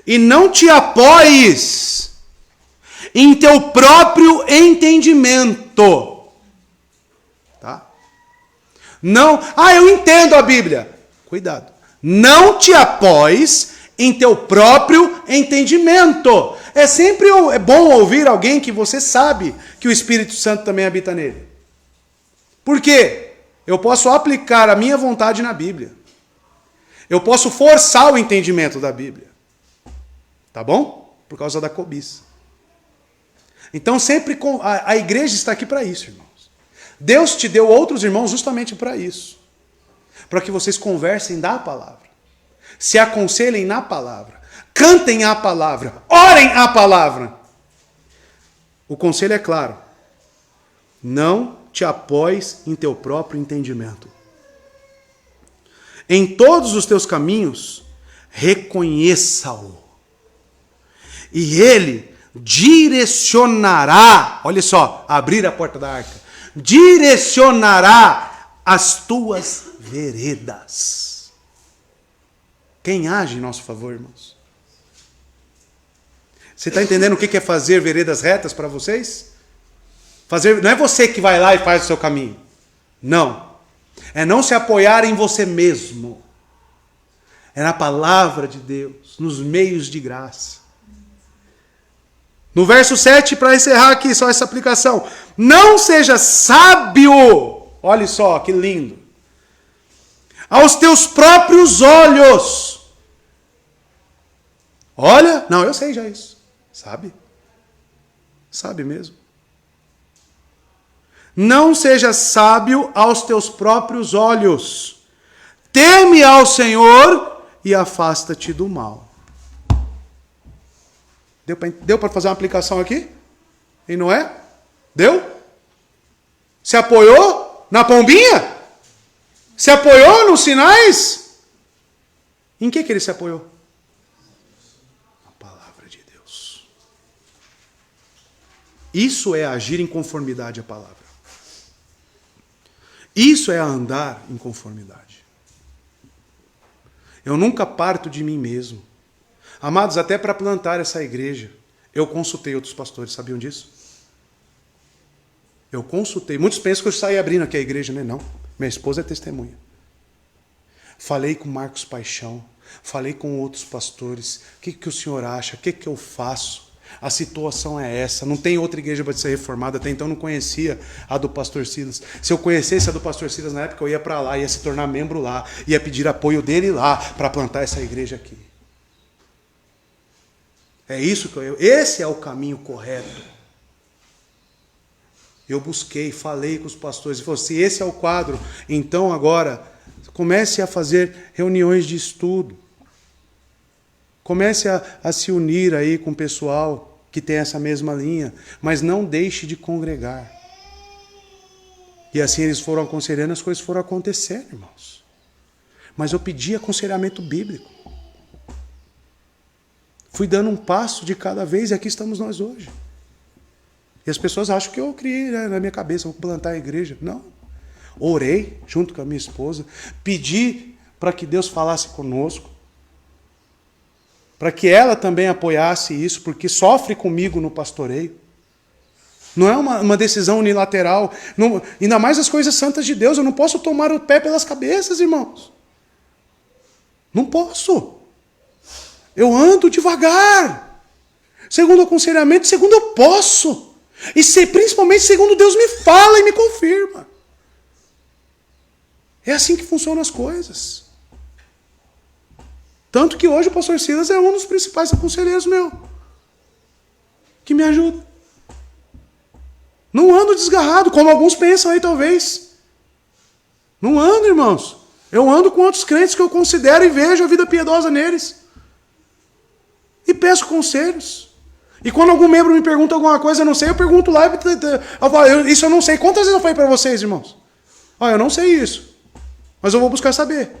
e não te apoies em teu próprio entendimento. Tá? Não, eu entendo a Bíblia. Cuidado. Não te apoies em teu próprio entendimento. É sempre bom ouvir alguém que você sabe que o Espírito Santo também habita nele. Por quê? Eu posso aplicar a minha vontade na Bíblia. Eu posso forçar o entendimento da Bíblia. Tá bom? Por causa da cobiça. Então sempre a igreja está aqui para isso, irmãos. Deus te deu outros irmãos justamente para isso. Para que vocês conversem da palavra. Se aconselhem na palavra. Cantem a palavra. Orem a palavra. O conselho é claro. Não te apoies em teu próprio entendimento. Em todos os teus caminhos, reconheça-o. E ele direcionará, olha só, abrir a porta da arca, direcionará as tuas veredas. Quem age em nosso favor, irmãos? Você está entendendo o que é fazer veredas retas para vocês? Não é você que vai lá e faz o seu caminho. Não. É não se apoiar em você mesmo. É na palavra de Deus, nos meios de graça. No verso 7, para encerrar aqui, só essa aplicação. Não seja sábio, olha só que lindo, aos teus próprios olhos. Olha, não, eu sei já isso. Sabe? Sabe mesmo. Não seja sábio aos teus próprios olhos. Teme ao Senhor e afasta-te do mal. Deu para fazer uma aplicação aqui? E não é? Deu? Se apoiou na pombinha? Se apoiou nos sinais? Em que ele se apoiou? A palavra de Deus. Isso é agir em conformidade à palavra. Isso é andar em conformidade. Eu nunca parto de mim mesmo. Amados, até para plantar essa igreja, eu consultei outros pastores, sabiam disso? Eu consultei. Muitos pensam que eu saí abrindo aqui a igreja, né? Não. Minha esposa é testemunha. Falei com Marcos Paixão, falei com outros pastores. O que o senhor acha? O que eu faço? A situação é essa. Não tem outra igreja para ser reformada. Até então eu não conhecia a do pastor Silas. Se eu conhecesse a do pastor Silas na época, eu ia para lá, ia se tornar membro lá, ia pedir apoio dele lá para plantar essa igreja aqui. É isso que esse é o caminho correto. Eu busquei, falei com os pastores e falei, se esse é o quadro, então agora comece a fazer reuniões de estudo. Comece a se unir aí com o pessoal que tem essa mesma linha, mas não deixe de congregar. E assim eles foram aconselhando, as coisas foram acontecendo, irmãos. Mas eu pedi aconselhamento bíblico. Fui dando um passo de cada vez e aqui estamos nós hoje. E as pessoas acham que eu criei, né, na minha cabeça, vou plantar a igreja. Não. Orei junto com a minha esposa, pedi para que Deus falasse conosco, para que ela também apoiasse isso, porque sofre comigo no pastoreio. Não é uma decisão unilateral. Não, ainda mais as coisas santas de Deus. Eu não posso tomar o pé pelas cabeças, irmãos. Não posso. Eu ando devagar. Segundo o aconselhamento, segundo eu posso. E principalmente segundo Deus me fala e me confirma. É assim que funcionam as coisas. Tanto que hoje o pastor Silas é um dos principais aconselheiros meu. Que me ajuda. Não ando desgarrado, como alguns pensam aí talvez. Não ando, irmãos. Eu ando com outros crentes que eu considero e vejo a vida piedosa neles. E peço conselhos. E quando algum membro me pergunta alguma coisa, eu não sei, eu pergunto lá. Eu falo, isso eu não sei. Quantas vezes eu falei para vocês, irmãos? Eu não sei isso. Mas eu vou buscar saber.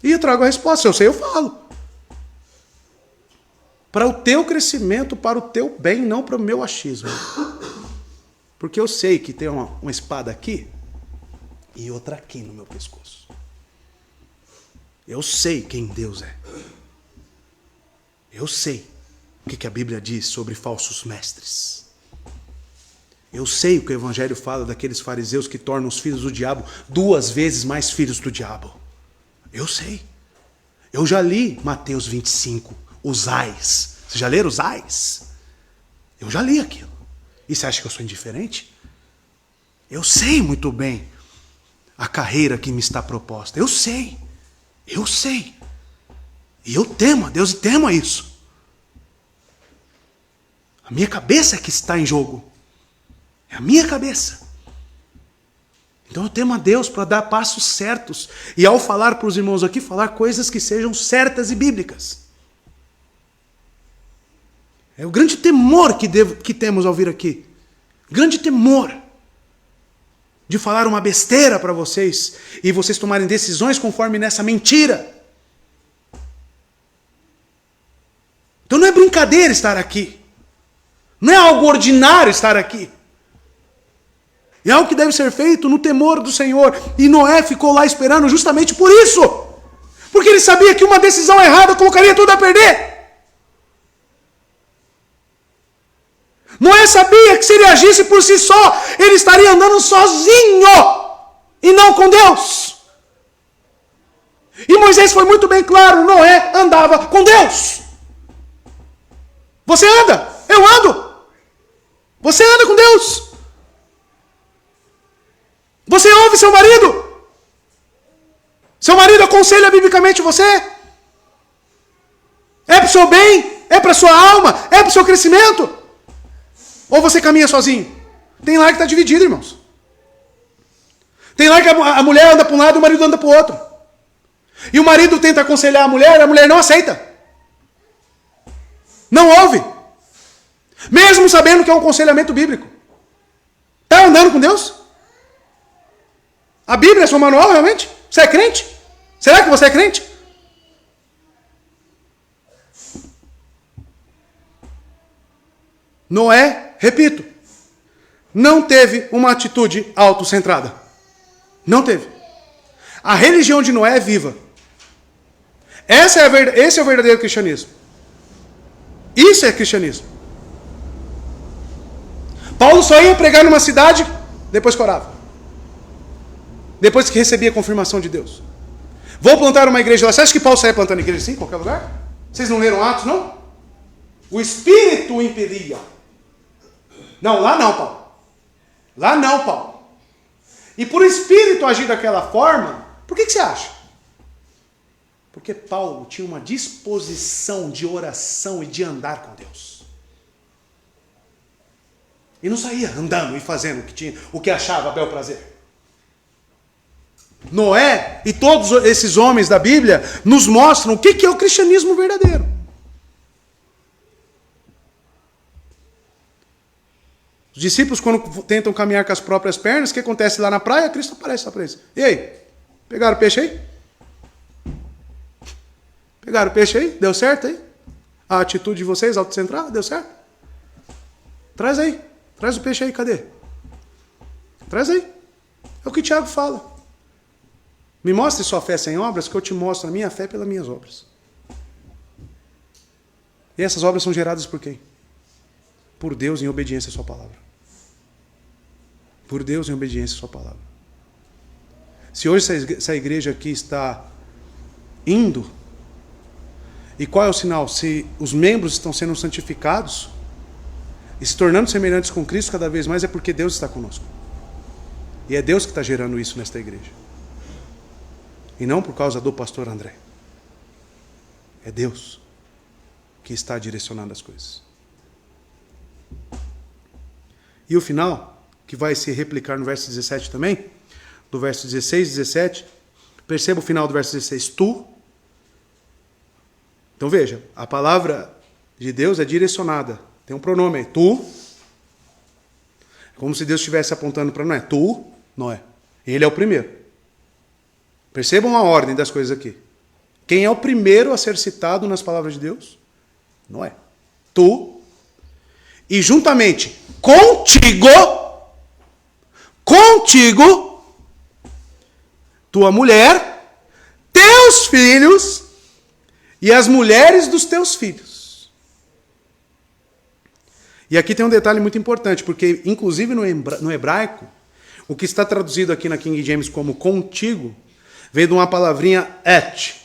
E eu trago a resposta. Se eu sei, eu falo. para o teu crescimento, para o teu bem, não para o meu achismo. Porque eu sei que tem uma espada aqui e outra aqui no meu pescoço. Eu sei quem Deus é. Eu sei o que a Bíblia diz sobre falsos mestres. Eu sei o que o Evangelho fala daqueles fariseus que tornam os filhos do diabo 2 vezes mais filhos do diabo. Eu sei. Eu já li Mateus 25, os ais. Vocês já leram os ais? Eu já li aquilo. E você acha que eu sou indiferente? Eu sei muito bem a carreira que me está proposta. Eu sei. Eu sei. E eu temo a Deus e temo a isso. A minha cabeça é que está em jogo. É a minha cabeça. Então eu temo a Deus para dar passos certos. E ao falar para os irmãos aqui, falar coisas que sejam certas e bíblicas. É o grande temor que temos ao vir aqui. Grande temor de falar uma besteira para vocês e vocês tomarem decisões conforme nessa mentira. Então não é brincadeira estar aqui. Não é algo ordinário estar aqui. É algo que deve ser feito no temor do Senhor. E Noé ficou lá esperando justamente por isso. Porque ele sabia que uma decisão errada colocaria tudo a perder. Noé sabia que se ele agisse por si só, ele estaria andando sozinho e não com Deus. E Moisés foi muito bem claro, Noé andava com Deus. Você anda, eu ando. Você anda com Deus. Você ouve seu marido. Seu marido aconselha biblicamente você. É para o seu bem, é para a sua alma, é para o seu crescimento. Ou você caminha sozinho? Tem lá que está dividido, irmãos. Tem lá que a mulher anda para um lado e o marido anda para o outro. E o marido tenta aconselhar a mulher não aceita. Não ouve. Mesmo sabendo que é um aconselhamento bíblico. Está andando com Deus? A Bíblia é seu manual, realmente? Você é crente? Será que você é crente? Noé, repito, não teve uma atitude autocentrada. Não teve. A religião de Noé é viva. Esse é o verdadeiro cristianismo. Isso é cristianismo. Paulo só ia pregar numa cidade depois que orava. Depois que recebia a confirmação de Deus. Vou plantar uma igreja lá. Você acha que Paulo saía plantando igreja assim, em qualquer lugar? Vocês não leram Atos, não? O Espírito o impedia. Não, lá não, Paulo. Lá não, Paulo. E por o Espírito agir daquela forma, por que você acha? Porque Paulo tinha uma disposição de oração e de andar com Deus. E não saía andando e fazendo o que achava a bel prazer. Noé e todos esses homens da Bíblia nos mostram o que é o cristianismo verdadeiro. Os discípulos, quando tentam caminhar com as próprias pernas, o que acontece lá na praia? Cristo aparece lá para eles. E aí? Pegaram o peixe aí? Pegaram o peixe aí? Deu certo aí? A atitude de vocês, autocentrada, deu certo? Traz aí. Traz o peixe aí, cadê? Traz aí. É o que Tiago fala. Me mostre sua fé sem obras, que eu te mostro a minha fé pelas minhas obras. E essas obras são geradas por quem? Por Deus em obediência à sua palavra. Por Deus em obediência à sua palavra. Se hoje essa igreja aqui está indo, e qual é o sinal? Se os membros estão sendo santificados e se tornando semelhantes com Cristo cada vez mais, é porque Deus está conosco. E é Deus que está gerando isso nesta igreja. E não por causa do pastor André. É Deus que está direcionando as coisas. E o final, que vai se replicar no verso 17 também, do verso 16 e 17, perceba o final do verso 16, tu. Então veja, a palavra de Deus é direcionada, tem um pronome aí, tu. Como se Deus estivesse apontando para Noé, tu, Noé. Ele é o primeiro. Percebam a ordem das coisas aqui. Quem é o primeiro a ser citado nas palavras de Deus? Noé. Tu, e juntamente contigo, tua mulher, teus filhos e as mulheres dos teus filhos. E aqui tem um detalhe muito importante, porque inclusive no hebraico, o que está traduzido aqui na King James como contigo, veio de uma palavrinha et.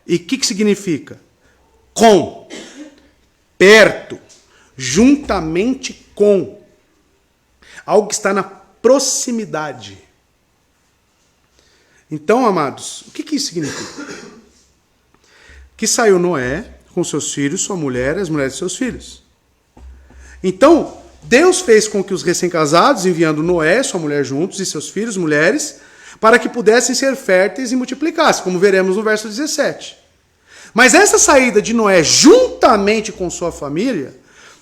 E o que significa? Com, perto, juntamente com. Algo que está na proximidade. Então, amados, o que isso significa? Que saiu Noé com seus filhos, sua mulher e as mulheres de seus filhos. Então, Deus fez com que os recém-casados, enviando Noé, sua mulher juntos, e seus filhos, mulheres, para que pudessem ser férteis e multiplicassem, como veremos no verso 17. Mas essa saída de Noé, juntamente com sua família,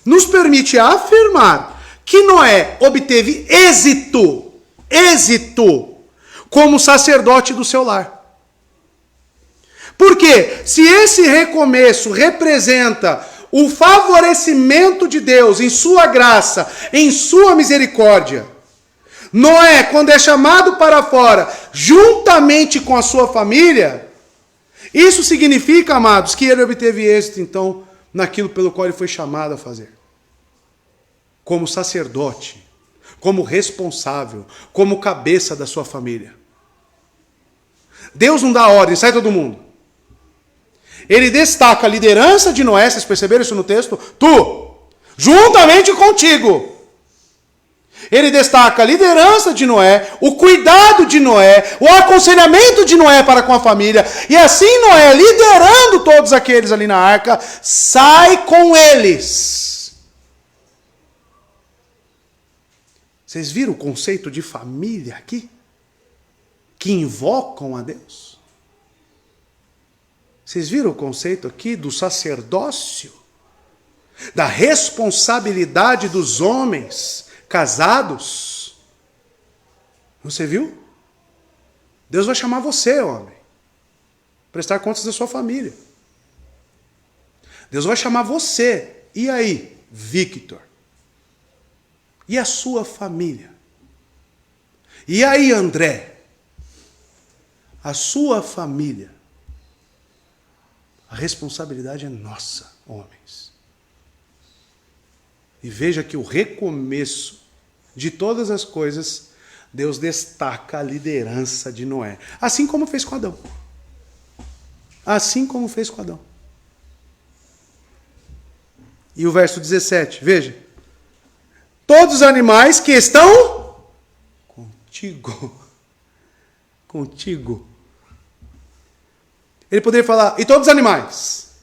nos permite afirmar que Noé obteve êxito, como sacerdote do seu lar. Porque se esse recomeço representa o favorecimento de Deus em sua graça, em sua misericórdia, Noé, quando é chamado para fora, juntamente com a sua família, isso significa, amados, que ele obteve êxito, então, naquilo pelo qual ele foi chamado a fazer. Como sacerdote, como responsável, como cabeça da sua família. Deus não dá ordem, sai todo mundo. Ele destaca a liderança de Noé, vocês perceberam isso no texto? Tu, juntamente contigo. Ele destaca a liderança de Noé, o cuidado de Noé, o aconselhamento de Noé para com a família. E assim Noé, liderando todos aqueles ali na arca, sai com eles. Vocês viram o conceito de família aqui? Que invocam a Deus? Vocês viram o conceito aqui do sacerdócio? Da responsabilidade dos homens casados? Você viu? Deus vai chamar você, homem, prestar contas da sua família. Deus vai chamar você. E aí, Victor? E a sua família? E aí, André? A sua família? A responsabilidade é nossa, homens. E veja que o recomeço de todas as coisas, Deus destaca a liderança de Noé. Assim como fez com Adão. Assim como fez com Adão. E o verso 17, veja. Todos os animais que estão contigo. Contigo. Ele poderia falar, e todos os animais.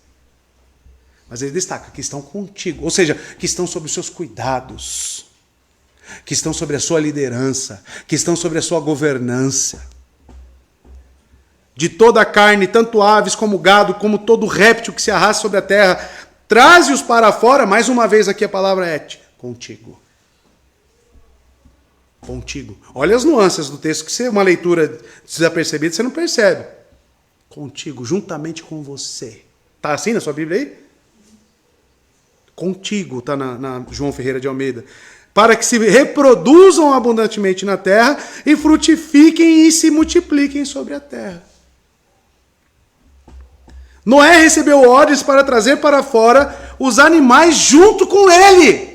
Mas ele destaca que estão contigo. Ou seja, que estão sob os seus cuidados. Que estão sobre a sua liderança. Que estão sobre a sua governança. De toda a carne, tanto aves como gado, como todo réptil que se arrasta sobre a terra, traze-os para fora. Mais uma vez aqui a palavra é contigo. Contigo. Olha as nuances do texto, que se uma leitura desapercebida, você não percebe. Contigo, juntamente com você. Está assim na sua Bíblia aí? Contigo, está na João Ferreira de Almeida. Para que se reproduzam abundantemente na terra e frutifiquem e se multipliquem sobre a terra. Noé recebeu ordens para trazer para fora os animais junto com ele.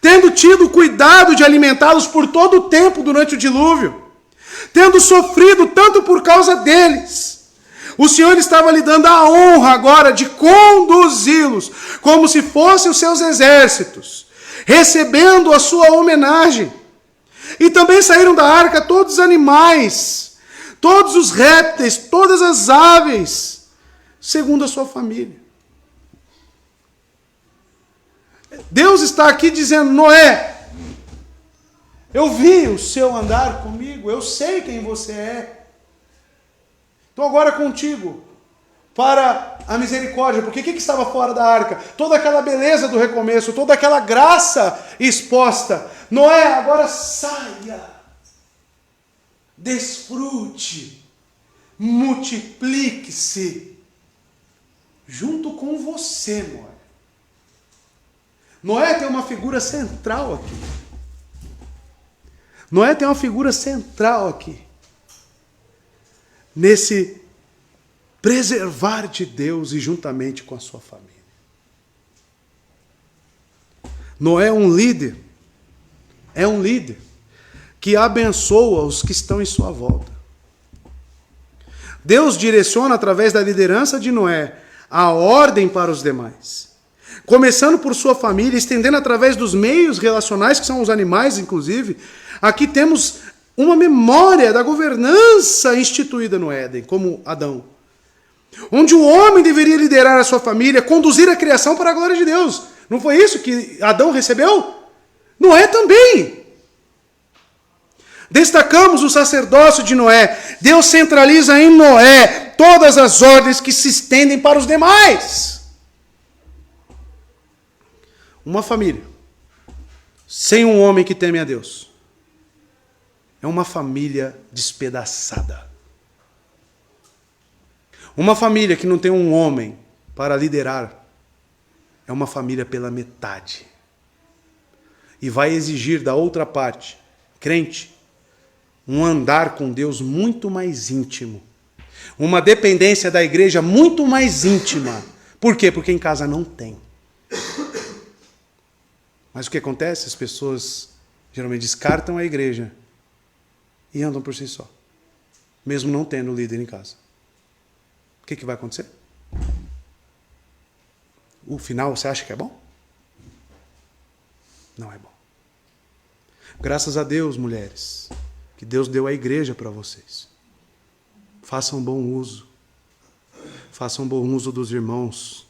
Tendo tido cuidado de alimentá-los por todo o tempo durante o dilúvio. Tendo sofrido tanto por causa deles. O Senhor estava lhe dando a honra agora de conduzi-los como se fossem os seus exércitos, recebendo a sua homenagem. E também saíram da arca todos os animais, todos os répteis, todas as aves, segundo a sua família. Deus está aqui dizendo, Noé, eu vi o seu andar comigo, eu sei quem você é. Estou agora contigo para a misericórdia. Porque o que estava fora da arca? Toda aquela beleza do recomeço, toda aquela graça exposta. Noé, agora saia, desfrute, multiplique-se junto com você, Noé. Noé tem uma figura central aqui. Noé tem uma figura central aqui. Nesse preservar de Deus e juntamente com a sua família. Noé é um líder. É um líder que abençoa os que estão em sua volta. Deus direciona através da liderança de Noé a ordem para os demais. Começando por sua família, estendendo através dos meios relacionais, que são os animais, inclusive. Aqui temos uma memória da governança instituída no Éden, como Adão. Onde o homem deveria liderar a sua família, conduzir a criação para a glória de Deus. Não foi isso que Adão recebeu? Noé também. Destacamos o sacerdócio de Noé. Deus centraliza em Noé todas as ordens que se estendem para os demais. Uma família sem um homem que teme a Deus é uma família despedaçada. Uma família que não tem um homem para liderar é uma família pela metade. E vai exigir da outra parte, crente, um andar com Deus muito mais íntimo. Uma dependência da igreja muito mais íntima. Por quê? Porque em casa não tem. Mas o que acontece? As pessoas geralmente descartam a igreja e andam por si só. Mesmo não tendo líder em casa. O que vai acontecer? O final, você acha que é bom? Não é bom. Graças a Deus, mulheres, que Deus deu a igreja para vocês. Façam bom uso. Façam bom uso dos irmãos.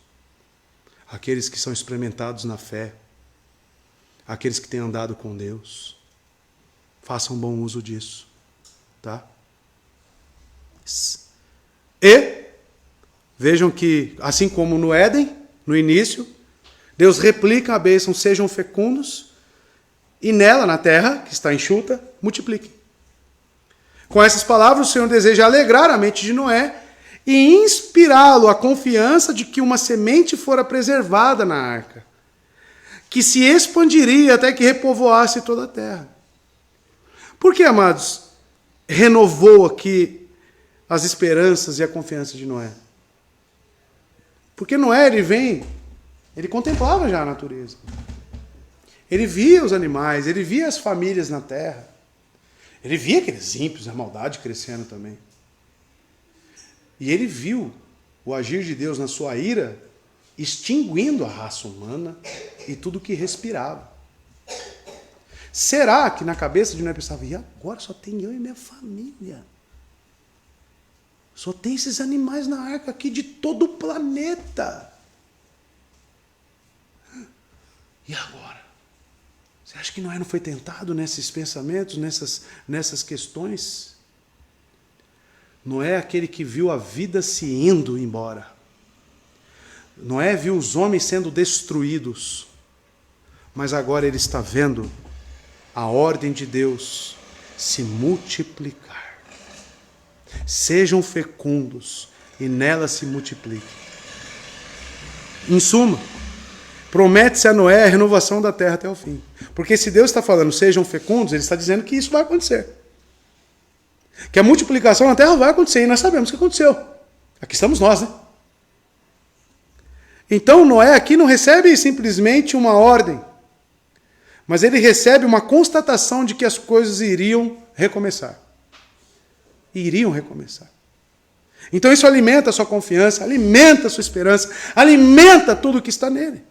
Aqueles que são experimentados na fé. Aqueles que têm andado com Deus. Façam bom uso disso. Tá? E vejam que, assim como no Éden, no início, Deus replica a bênção, sejam fecundos, e nela, na terra, que está enxuta, multipliquem. Com essas palavras, o Senhor deseja alegrar a mente de Noé e inspirá-lo à confiança de que uma semente fora preservada na arca, que se expandiria até que repovoasse toda a terra. Por que, amados, renovou aqui as esperanças e a confiança de Noé? Porque Noé, ele contemplava já a natureza. Ele via os animais, ele via as famílias na terra. Ele via aqueles ímpios, a maldade crescendo também. E ele viu o agir de Deus na sua ira, extinguindo a raça humana e tudo que respirava. Será que na cabeça de Noé pensava, e agora só tem eu e minha família? Só tem esses animais na arca aqui de todo o planeta. E agora? Você acha que Noé não foi tentado nesses pensamentos, nessas questões? Noé é aquele que viu a vida se indo embora. Noé viu os homens sendo destruídos. Mas agora ele está vendo a ordem de Deus se multiplicar. Sejam fecundos e nela se multipliquem. Em suma, promete-se a Noé a renovação da terra até o fim. Porque se Deus está falando sejam fecundos, ele está dizendo que isso vai acontecer. Que a multiplicação na terra vai acontecer, e nós sabemos que aconteceu. Aqui estamos nós, né? Então Noé aqui não recebe simplesmente uma ordem, mas ele recebe uma constatação de que as coisas iriam recomeçar. Iriam recomeçar. Então isso alimenta a sua confiança, alimenta a sua esperança, alimenta tudo o que está nele.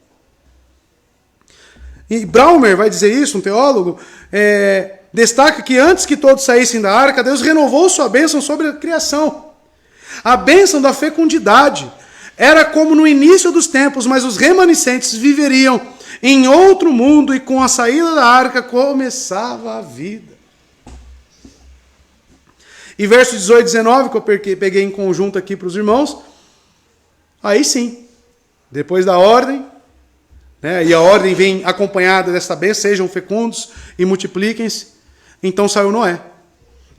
E Braumer vai dizer isso, um teólogo, destaca que antes que todos saíssem da arca, Deus renovou sua bênção sobre a criação. A bênção da fecundidade era como no início dos tempos, mas os remanescentes viveriam em outro mundo e com a saída da arca começava a vida. E versos 18 e 19, que eu peguei em conjunto aqui para os irmãos, aí sim, depois da ordem, né, e a ordem vem acompanhada dessa bênção, sejam fecundos e multipliquem-se, então saiu Noé,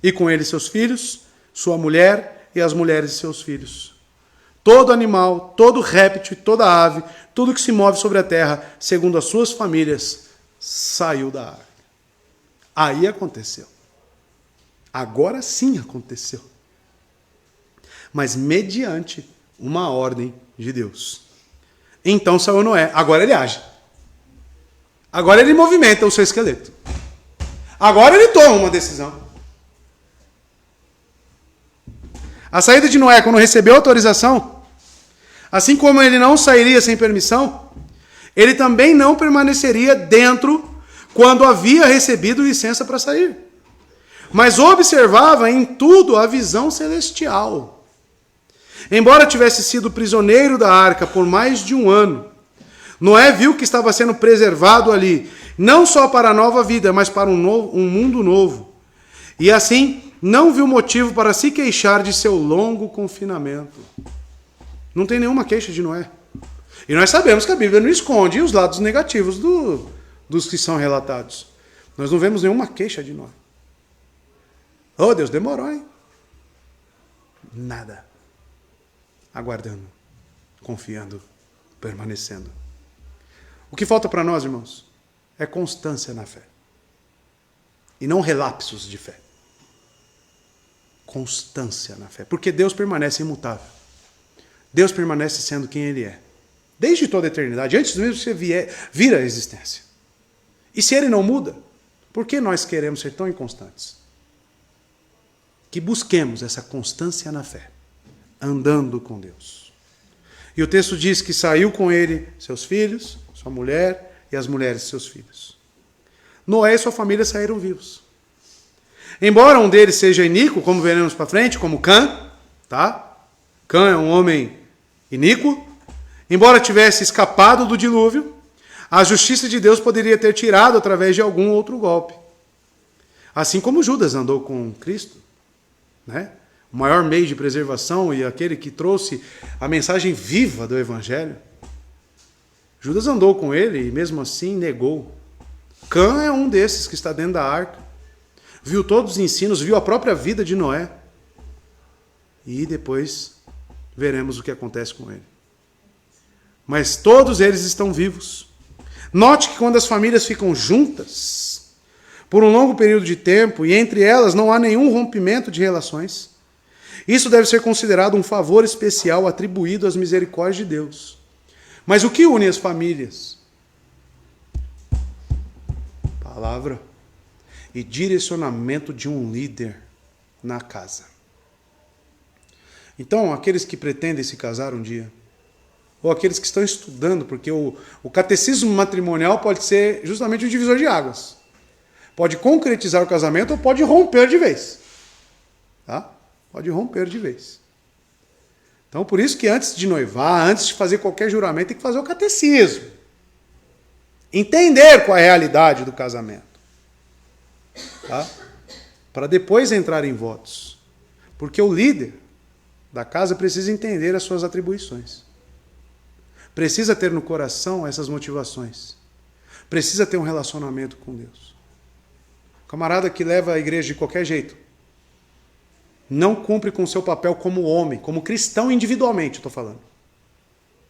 e com ele seus filhos, sua mulher e as mulheres de seus filhos. todo animal, todo réptil, toda ave, tudo que se move sobre a terra, segundo as suas famílias, saiu da arca. Aí aconteceu. Agora sim aconteceu. Mas mediante uma ordem de Deus. Então saiu Noé. Agora ele age. Agora ele movimenta o seu esqueleto. Agora ele toma uma decisão. A saída de Noé, quando recebeu autorização, assim como ele não sairia sem permissão, ele também não permaneceria dentro quando havia recebido licença para sair. Mas observava em tudo a visão celestial. Embora tivesse sido prisioneiro da arca por mais de 1 ano, Noé viu que estava sendo preservado ali, não só para a nova vida, mas para um mundo novo. E assim, não viu motivo para se queixar de seu longo confinamento. Não tem nenhuma queixa de Noé. E nós sabemos que a Bíblia não esconde os lados negativos dos que são relatados. Nós não vemos nenhuma queixa de Noé. Oh, Deus demorou, hein? Nada. Aguardando, confiando, permanecendo. O que falta para nós, irmãos, é constância na fé. E não relapsos de fé. Constância na fé. Porque Deus permanece imutável. Deus permanece sendo quem Ele é. Desde toda a eternidade, antes mesmo que você vir à existência. E se Ele não muda, por que nós queremos ser tão inconstantes? Que busquemos essa constância na fé, andando com Deus. E o texto diz que saiu com ele seus filhos, sua mulher e as mulheres de seus filhos. Noé e sua família saíram vivos. Embora um deles seja iníquo, como veremos para frente, como Cã, tá? Cã é um homem iníquo. Embora tivesse escapado do dilúvio, a justiça de Deus poderia ter tirado através de algum outro golpe. Assim como Judas andou com Cristo, né? O maior meio de preservação e aquele que trouxe a mensagem viva do Evangelho. Judas andou com ele e mesmo assim negou. Cã é um desses que está dentro da arca. Viu todos os ensinos, viu a própria vida de Noé. E depois veremos o que acontece com ele. Mas todos eles estão vivos. Note que quando as famílias ficam juntas, por um longo período de tempo, e entre elas não há nenhum rompimento de relações, isso deve ser considerado um favor especial atribuído às misericórdias de Deus. Mas o que une as famílias? Palavra e direcionamento de um líder na casa. Então, aqueles que pretendem se casar um dia, ou aqueles que estão estudando, porque o catecismo matrimonial pode ser justamente um divisor de águas. Pode concretizar o casamento ou pode romper de vez. Tá? Pode romper de vez. Então, por isso que antes de noivar, antes de fazer qualquer juramento, tem que fazer o catecismo. Entender qual é a realidade do casamento. Tá? Para depois entrar em votos. Porque o líder da casa precisa entender as suas atribuições. Precisa ter no coração essas motivações. Precisa ter um relacionamento com Deus. O camarada que leva a igreja de qualquer jeito não cumpre com o seu papel como homem, como cristão individualmente, estou falando.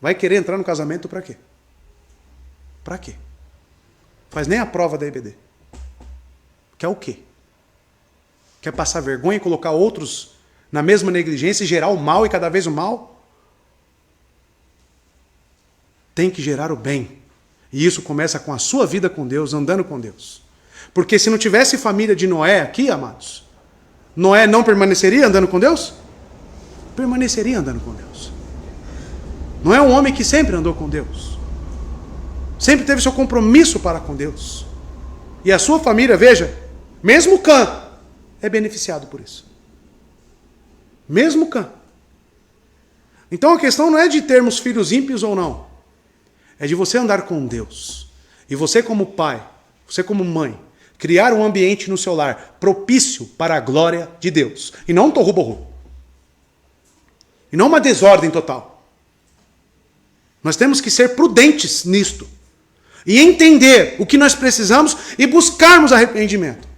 Vai querer entrar no casamento para quê? Para quê? Faz nem a prova da EBD. Quer o quê? Quer passar vergonha e colocar outros na mesma negligência e gerar o mal e cada vez o mal? Tem que gerar o bem. E isso começa com a sua vida com Deus, andando com Deus. Porque se não tivesse família de Noé aqui, amados, Noé não permaneceria andando com Deus? Permaneceria andando com Deus. Não é um homem que sempre andou com Deus. Sempre teve seu compromisso para com Deus. E a sua família, veja, mesmo Cã é beneficiado por isso. Mesmo Cã. Então a questão não é de termos filhos ímpios ou não. É de você andar com Deus. E você como pai, você como mãe, criar um ambiente no seu lar propício para a glória de Deus. E não um torru-borru. E não uma desordem total. Nós temos que ser prudentes nisto. E entender o que nós precisamos e buscarmos arrependimento.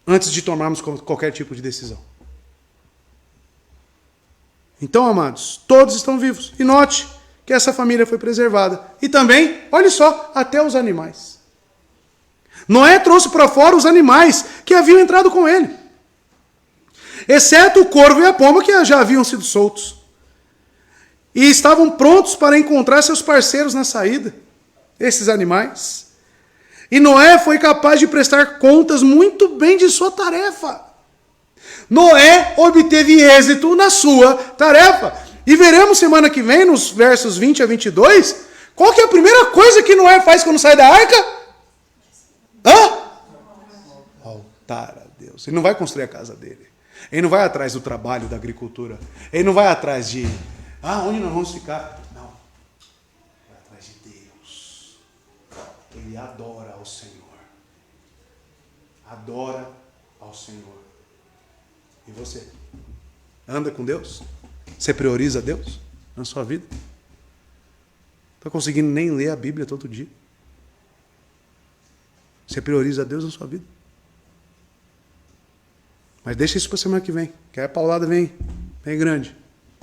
Antes de tomarmos qualquer tipo de decisão. Então, amados, todos estão vivos. E note que essa família foi preservada. E também, olha só, até os animais. Noé trouxe para fora os animais que haviam entrado com ele. Exceto o corvo e a pomba que já haviam sido soltos. E estavam prontos para encontrar seus parceiros na saída. Esses animais. E Noé foi capaz de prestar contas muito bem de sua tarefa. Noé obteve êxito na sua tarefa. E veremos semana que vem, nos versos 20 a 22, qual que é a primeira coisa que Noé faz quando sai da arca? Altar a Deus. Ele não vai construir a casa dele. Ele não vai atrás do trabalho, da agricultura. Ele não vai atrás de, onde nós vamos ficar? Não. Vai atrás de Deus. Ele adora ao Senhor. Adora ao Senhor. E você? Anda com Deus? Você prioriza Deus na sua vida? Está conseguindo nem ler a Bíblia todo dia? Você prioriza Deus na sua vida? Mas deixa isso para a semana que vem, que aí a paulada vem grande.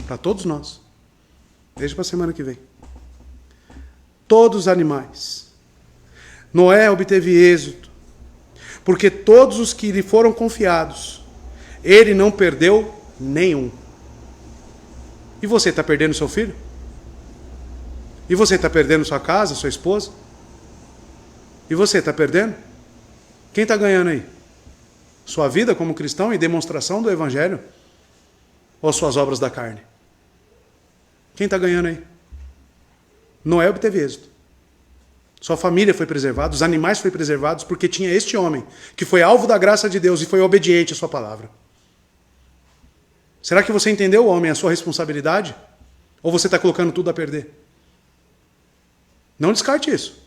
Para todos nós. Deixa para a semana que vem. Todos os animais. Noé obteve êxito, porque todos os que lhe foram confiados, ele não perdeu nenhum. E você está perdendo seu filho? E você está perdendo sua casa, sua esposa? E você está perdendo? Quem está ganhando aí? Sua vida como cristão e demonstração do Evangelho? Ou suas obras da carne? Quem está ganhando aí? Noé obteve êxito. Sua família foi preservada, os animais foram preservados, porque tinha este homem, que foi alvo da graça de Deus e foi obediente à sua palavra. Será que você entendeu, homem, a sua responsabilidade? Ou você está colocando tudo a perder? Não descarte isso.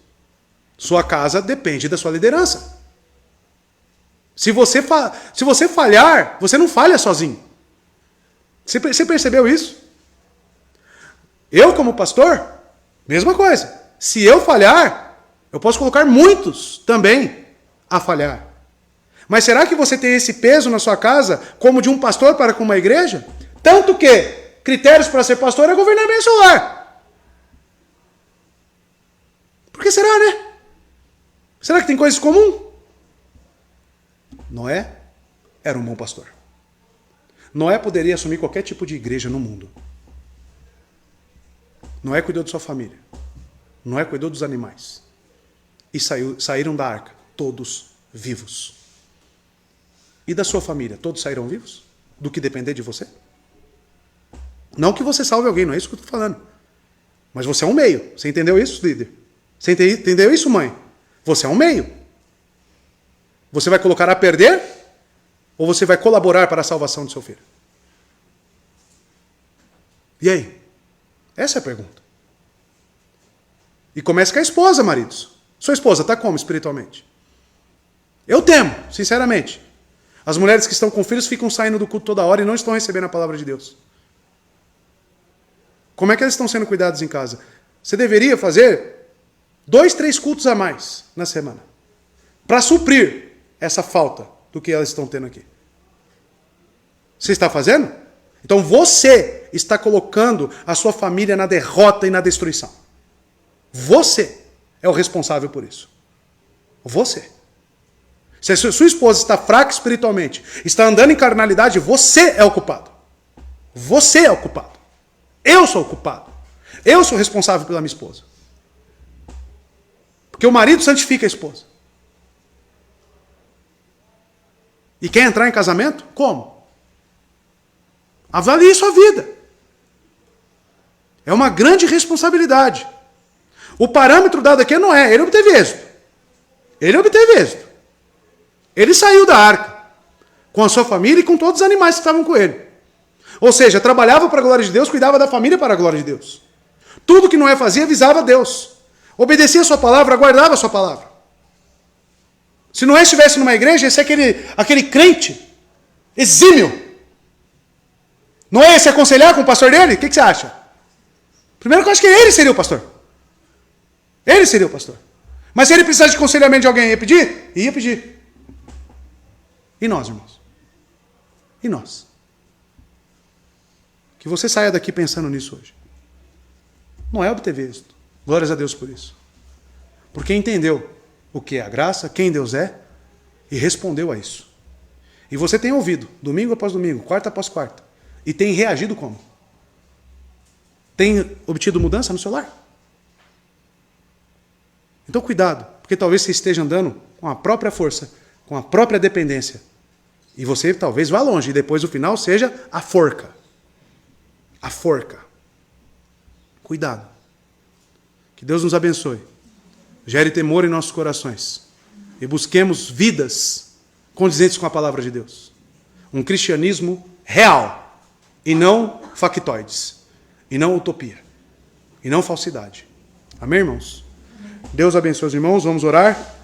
Sua casa depende da sua liderança. Se você falhar, você não falha sozinho. Você percebeu isso? Eu, como pastor, mesma coisa. Se eu falhar, eu posso colocar muitos também a falhar. Mas será que você tem esse peso na sua casa como de um pastor para com uma igreja? Tanto que critérios para ser pastor é governar bem o seu lar. Por que será, né? Será que tem coisas comuns? Noé era um bom pastor. Noé poderia assumir qualquer tipo de igreja no mundo. Noé cuidou de sua família. Noé cuidou dos animais. E saíram da arca, todos vivos. E da sua família, todos saíram vivos? Do que depender de você? Não que você salve alguém, não é isso que eu estou falando. Mas você é um meio. Você entendeu isso, líder? Você entendeu isso, mãe? Você é um meio. Você vai colocar a perder? Ou você vai colaborar para a salvação do seu filho? E aí? Essa é a pergunta. E começa com a esposa, maridos. Sua esposa está como espiritualmente? Eu temo, sinceramente. As mulheres que estão com filhos ficam saindo do culto toda hora e não estão recebendo a palavra de Deus. Como é que elas estão sendo cuidadas em casa? Você deveria fazer 2, 3 cultos a mais na semana. Para suprir essa falta do que elas estão tendo aqui. Você está fazendo? Então você está colocando a sua família na derrota e na destruição. Você é o responsável por isso. Você. Se a sua esposa está fraca espiritualmente, está andando em carnalidade, você é o culpado. Você é o culpado. Eu sou o culpado. Eu sou responsável pela minha esposa. Porque o marido santifica a esposa. E quer entrar em casamento? Como? Avalie sua vida. É uma grande responsabilidade. O parâmetro dado aqui é Noé. Ele obteve êxito. Ele obteve êxito. Ele saiu da arca com a sua família e com todos os animais que estavam com ele. Ou seja, trabalhava para a glória de Deus, cuidava da família para a glória de Deus. Tudo que Noé fazia visava a Deus. Obedecia a sua palavra, guardava a sua palavra. Se Noé estivesse numa igreja, esse é aquele crente exímio. Noé ia se aconselhar com o pastor dele? O que você acha? Primeiro que eu acho que ele seria o pastor. Ele seria o pastor. Mas se ele precisasse de aconselhamento de alguém, ia pedir? Ia pedir. E nós, irmãos? E nós? Que você saia daqui pensando nisso hoje. Não é obter êxito. Glórias a Deus por isso. Porque entendeu o que é a graça, quem Deus é, e respondeu a isso. E você tem ouvido, domingo após domingo, quarta após quarta, e tem reagido como? Tem obtido mudança no seu lar? Então cuidado, porque talvez você esteja andando com a própria força, com a própria dependência. E você talvez vá longe, e depois o final seja a forca. A forca. Cuidado. Que Deus nos abençoe. Gere temor em nossos corações. E busquemos vidas condizentes com a palavra de Deus. Um cristianismo real. E não factoides. E não utopia. E não falsidade. Amém, irmãos? Deus abençoe os irmãos. Vamos orar.